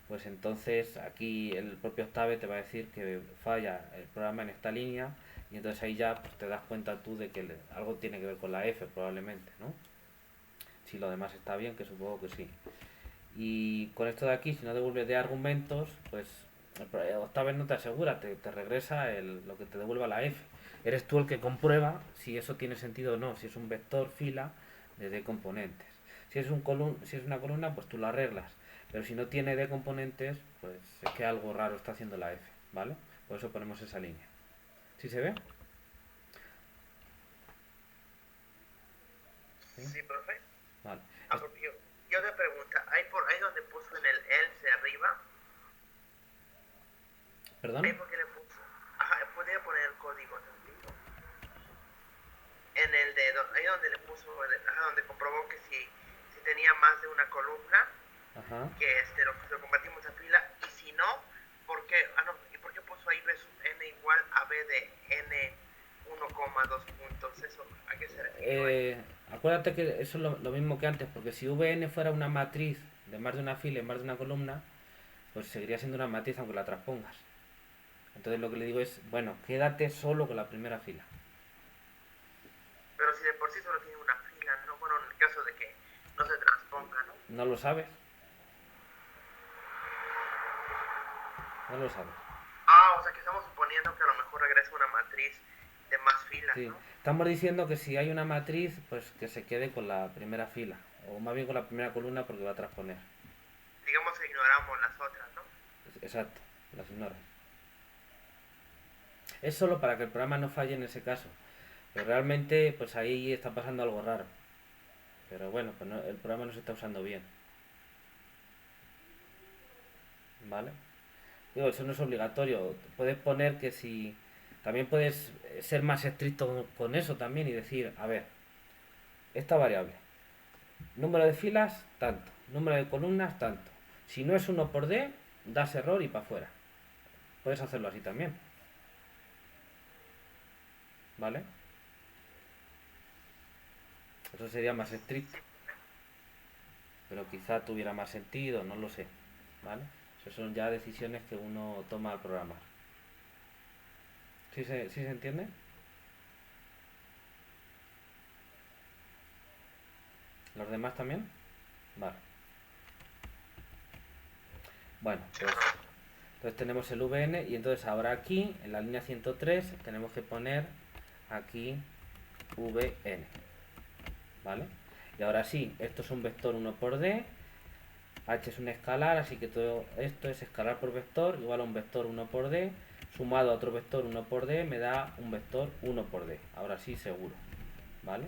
pues entonces aquí el propio Octave te va a decir que falla el programa en esta línea, y entonces ahí ya pues, te das cuenta tú de que algo tiene que ver con la f probablemente, ¿no? Si lo demás está bien, que supongo que sí. Y con esto de aquí, si no devuelves de argumentos, pues Octave no te asegura, te regresa lo que te devuelva la f. Eres tú el que comprueba si eso tiene sentido o no, si es un vector fila de d componentes. Si es una columna, pues tú lo arreglas. Pero si no tiene d componentes, pues es que algo raro está haciendo la f, ¿vale? Por eso ponemos esa línea. ¿Sí se ve? Sí, profe. Vale. Porque yo te pregunta, ahí donde puso en el else arriba, ¿Perdón? ahí porque le puso, podría poner el código tantito. En el de, ahí donde le puso, donde comprobó que si tenía más de una columna, Ajá. que lo convertimos a fila, y si no, ¿por qué? ¿Y por qué puso ahí b sub n igual a b de n 1,2 puntos? ¿Eso a qué se refiere? Acuérdate que eso es lo mismo que antes, porque si Vn fuera una matriz de más de una fila y más de una columna, pues seguiría siendo una matriz aunque la transpongas. Entonces lo que le digo es, bueno, quédate solo con la primera fila. Pero si de por sí solo tiene una fila, ¿no? Bueno, en el caso de que no se transponga, ¿no? ¿No lo sabes? No lo sabes. O sea que estamos suponiendo que a lo mejor regresa una matriz de más filas, Sí, ¿no? estamos diciendo que si hay una matriz, pues que se quede con la primera fila, o más bien con la primera columna porque va a transponer. Digamos que ignoramos las otras, ¿no? Exacto, las ignora. Es solo para que el programa no falle en ese caso. Pero realmente, pues ahí está pasando algo raro. Pero bueno, pues el programa no se está usando bien. ¿Vale? Digo, eso no es obligatorio. Puedes poner que si... También puedes ser más estricto con eso también y decir, a ver, esta variable, número de filas, tanto, número de columnas, tanto. Si no es 1 por d, das error y para afuera. Puedes hacerlo así también. ¿Vale? Eso sería más estricto. Pero quizá tuviera más sentido, no lo sé. ¿Vale? Esas son ya decisiones que uno toma al programar. ¿Sí se entiende? ¿Los demás también? Vale. Bueno, pues entonces tenemos el Vn y entonces ahora aquí, en la línea 103, tenemos que poner aquí Vn. ¿Vale? Y ahora sí, esto es un vector 1 por d, h es un escalar, así que todo esto es escalar por vector igual a un vector 1 por d, sumado a otro vector 1 por d me da un vector 1 por d. Ahora sí, seguro. ¿Vale?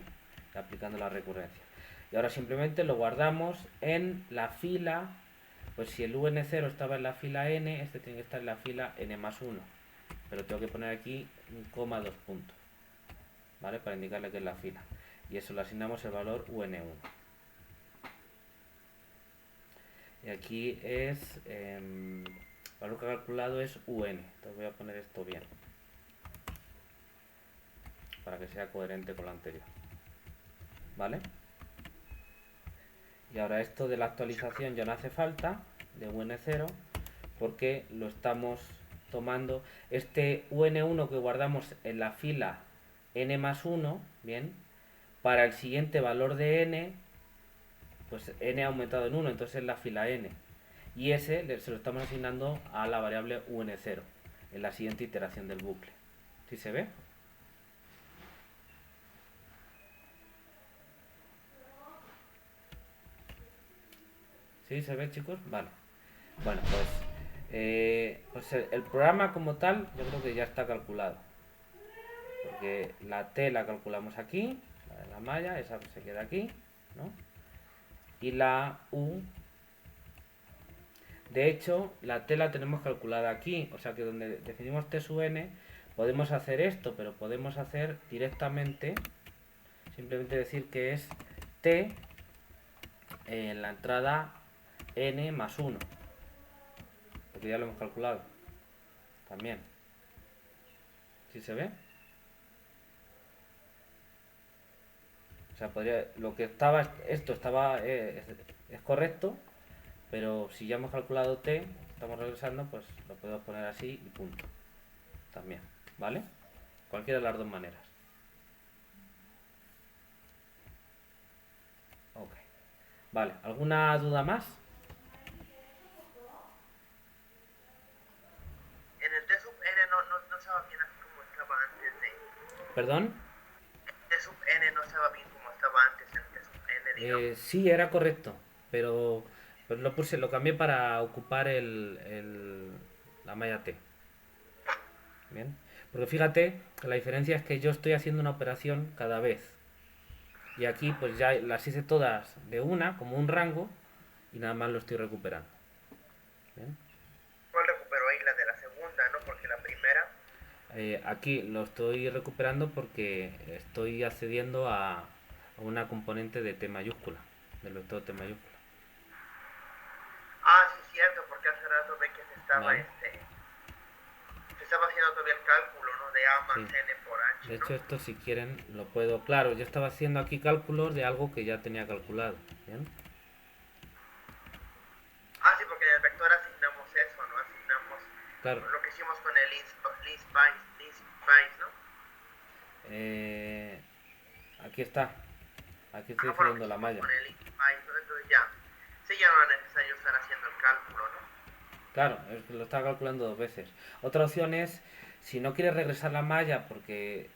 Aplicando la recurrencia. Y ahora simplemente lo guardamos en la fila, pues si el Vn0 estaba en la fila n, este tiene que estar en la fila n más 1. Pero tengo que poner aquí un coma 2 puntos. ¿vale? Para indicarle que es la fila. Y eso le asignamos el valor un1. Y aquí es, el valor que ha calculado es un. Entonces voy a poner esto bien, para que sea coherente con lo anterior, ¿vale? Y ahora esto de la actualización ya no hace falta, de un0, porque lo estamos tomando, este un1 que guardamos en la fila n más 1, bien, para el siguiente valor de n, pues n ha aumentado en 1, entonces es la fila n. Y ese se lo estamos asignando a la variable un0 en la siguiente iteración del bucle. ¿Sí se ve? ¿Sí se ve, chicos? Vale. Bueno, pues el programa como tal yo creo que ya está calculado. Porque la T la calculamos aquí, la de la malla, esa se queda aquí, ¿no? Y la U, de hecho, la T la tenemos calculada aquí, o sea que donde definimos T sub n, podemos hacer esto, pero podemos hacer directamente, simplemente decir que es T en la entrada n más 1, porque ya lo hemos calculado también. ¿Sí se ve? O sea, lo que estaba, esto estaba, es correcto, pero si ya hemos calculado t, estamos regresando, pues lo podemos poner así y punto. También, ¿vale? Cualquiera de las dos maneras. Ok. Vale, ¿alguna duda más? En el T sub n no estaba bien así como estaba antes de... ¿Perdón? El T sub n no estaba bien como estaba antes en el T sub n, digamos. Sí, era correcto, pero pues lo cambié para ocupar la malla T. Bien, porque fíjate que la diferencia es que yo estoy haciendo una operación cada vez. Y aquí pues ya las hice todas de una, como un rango, y nada más lo estoy recuperando. Bien. ¿Cuál recuperó ahí? La de la segunda, ¿no? Porque la primera... Aquí lo estoy recuperando porque estoy accediendo a una componente de T mayúscula, del vector T mayúscula. Ah, sí, cierto, porque hace rato ve que se estaba, Vale. se estaba haciendo todavía el cálculo, ¿no? De A más Sí. N por H, De ¿no? hecho, esto si quieren lo puedo... Claro, yo estaba haciendo aquí cálculos de algo que ya tenía calculado. ¿Bien? Ah, sí, porque en el vector asignamos eso, ¿no? Asignamos Claro. lo que hicimos con el list-bind, ¿no? Aquí está. Aquí estoy Bueno, definiendo la malla. con el list-bind, ¿no? Entonces ya, sí, ya no era necesario estar haciendo el cálculo, ¿no? Claro, es que lo estaba calculando dos veces. Otra opción es, si no quieres regresar la malla, porque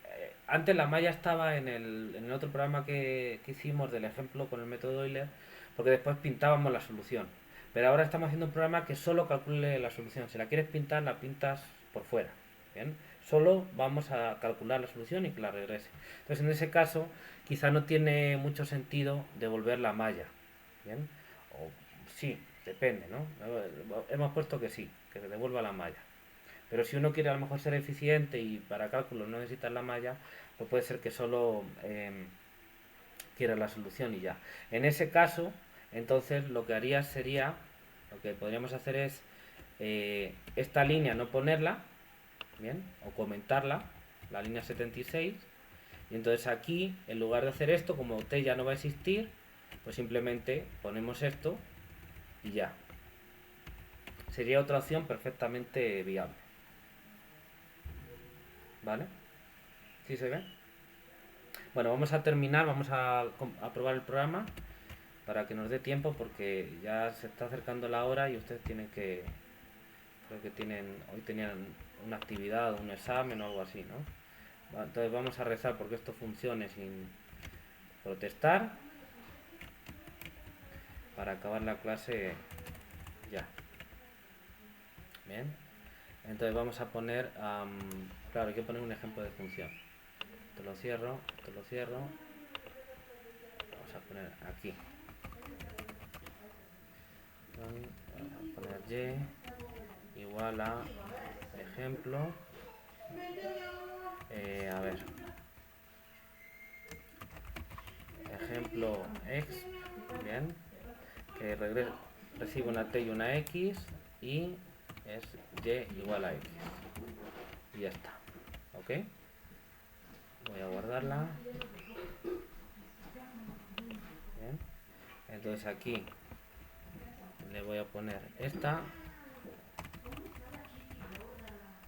antes la malla estaba en el otro programa que hicimos del ejemplo con el método Euler, porque después pintábamos la solución. Pero ahora estamos haciendo un programa que solo calcule la solución. Si la quieres pintar, la pintas por fuera. ¿Bien? Solo vamos a calcular la solución y que la regrese. Entonces, en ese caso, quizá no tiene mucho sentido devolver la malla. ¿Bien? O sí, depende, ¿no? Hemos puesto que sí, que se devuelva la malla. Pero si uno quiere a lo mejor ser eficiente y para cálculos no necesitas la malla, pues puede ser que solo quiera la solución y ya. En ese caso, entonces lo que haría sería, lo que podríamos hacer es esta línea no ponerla, ¿bien? O comentarla, la línea 76, y entonces aquí, en lugar de hacer esto, como t ya no va a existir, pues simplemente ponemos esto y ya. Sería otra opción perfectamente viable. ¿Vale? ¿Sí se ve? Bueno, vamos a terminar, vamos a probar el programa para que nos dé tiempo porque ya se está acercando la hora y ustedes tienen que, creo que hoy tenían una actividad, un examen o algo así, ¿no? Entonces vamos a rezar porque esto funcione sin protestar para acabar la clase ya. Bien, entonces vamos a poner, claro, hay que poner un ejemplo de función. Te lo cierro, vamos a poner aquí. Vamos a poner y igual a ejemplo. A ver, ejemplo x, bien, que recibe una t y una x y es y igual a x. Y ya está. ¿Ok? Voy a guardarla. Bien. Entonces aquí le voy a poner esta.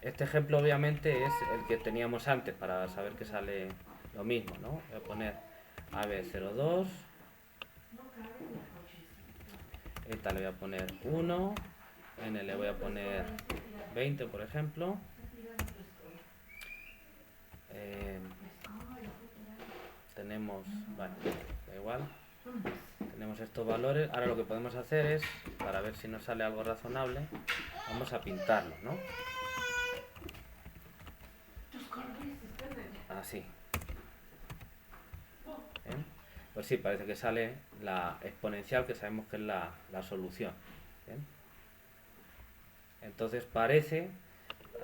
Este ejemplo obviamente es el que teníamos antes para saber que sale lo mismo, ¿no? Voy a poner AB02. Esta le voy a poner 1. N le voy a poner 20, por ejemplo. Tenemos, vale, da igual. Tenemos estos valores. Ahora lo que podemos hacer es, para ver si nos sale algo razonable, vamos a pintarlo, ¿no? Así. ¿Bien? Pues sí, parece que sale la exponencial, que sabemos que es la solución. ¿Bien? Entonces parece,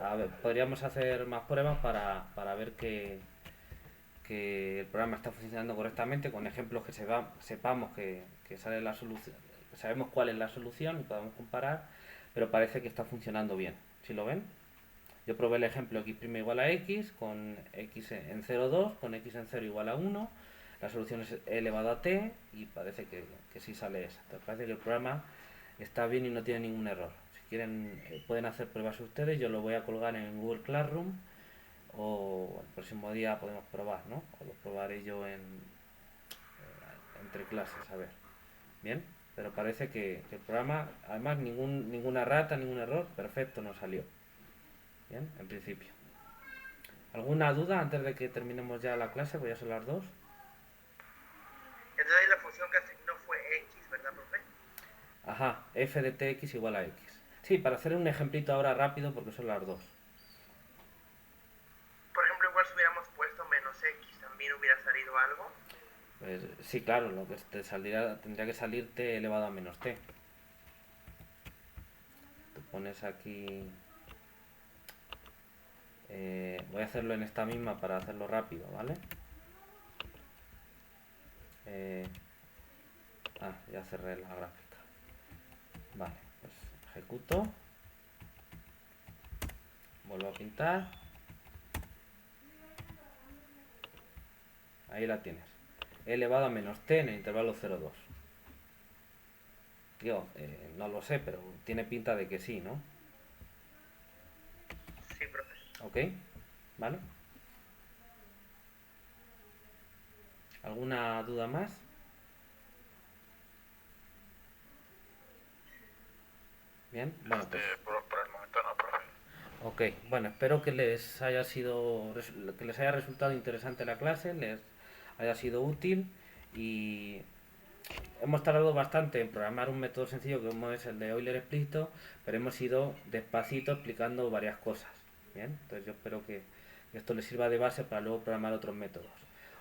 a ver, podríamos hacer más pruebas para ver que el programa está funcionando correctamente con ejemplos que sepamos que sale la solución, sabemos cuál es la solución y podemos comparar, pero parece que está funcionando bien. ¿Sí lo ven? Yo probé el ejemplo x' igual a x con x en 0,2, con x en 0 igual a 1, la solución es e elevado a t y parece que sí sale esa. Entonces parece que el programa está bien y no tiene ningún error. Si quieren pueden hacer pruebas ustedes, yo lo voy a colgar en Google Classroom o el próximo día podemos probar, ¿no? O lo probaré yo entre clases, a ver. Bien, pero parece que el programa, además ninguna rata, ningún error, perfecto, nos salió. Bien, en principio. ¿Alguna duda antes de que terminemos ya la clase? Voy a son las 2. Entonces ahí la función que asignó fue x, ¿verdad, profe? Ajá, f de tx igual a x. Sí, para hacer un ejemplito ahora rápido porque son las 2. Por ejemplo, igual si hubiéramos puesto menos x, ¿también hubiera salido algo? Pues sí, claro, lo que te saldría, tendría que salir t elevado a menos t. Tú pones aquí... voy a hacerlo en esta misma para hacerlo rápido, ¿vale? Ya cerré la gráfica. Vale, pues ejecuto. Vuelvo a pintar. Ahí la tienes. E elevado a menos t en el intervalo 0,2. Yo no lo sé, pero tiene pinta de que sí, ¿no? Sí, profe. ¿Ok? ¿Vale? ¿Alguna duda más? Bien, bueno, pues... Por el momento no, profe. Ok, bueno, espero que les haya resultado interesante la clase, les haya sido útil y hemos tardado bastante en programar un método sencillo como es el de Euler explícito, pero hemos ido despacito explicando varias cosas. Bien, entonces yo espero que esto les sirva de base para luego programar otros métodos.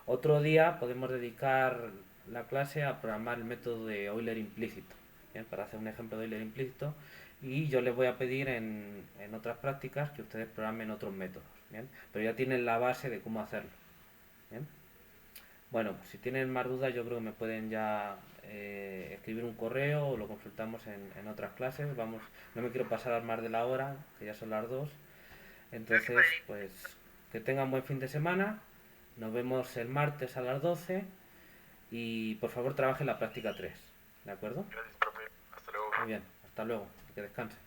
Otro día podemos dedicar la clase a programar el método de Euler implícito, bien, para hacer un ejemplo de Euler implícito, y yo les voy a pedir en otras prácticas que ustedes programen otros métodos, bien, pero ya tienen la base de cómo hacerlo. Bien. Bueno, si tienen más dudas yo creo que me pueden ya escribir un correo o lo consultamos en otras clases. Vamos, no me quiero pasar más de la hora, que ya son las 2. Entonces, pues que tengan buen fin de semana. Nos vemos el martes a las 12 y por favor trabajen la práctica 3. ¿De acuerdo? Gracias, profe. Hasta luego. Muy bien, hasta luego. Que descansen.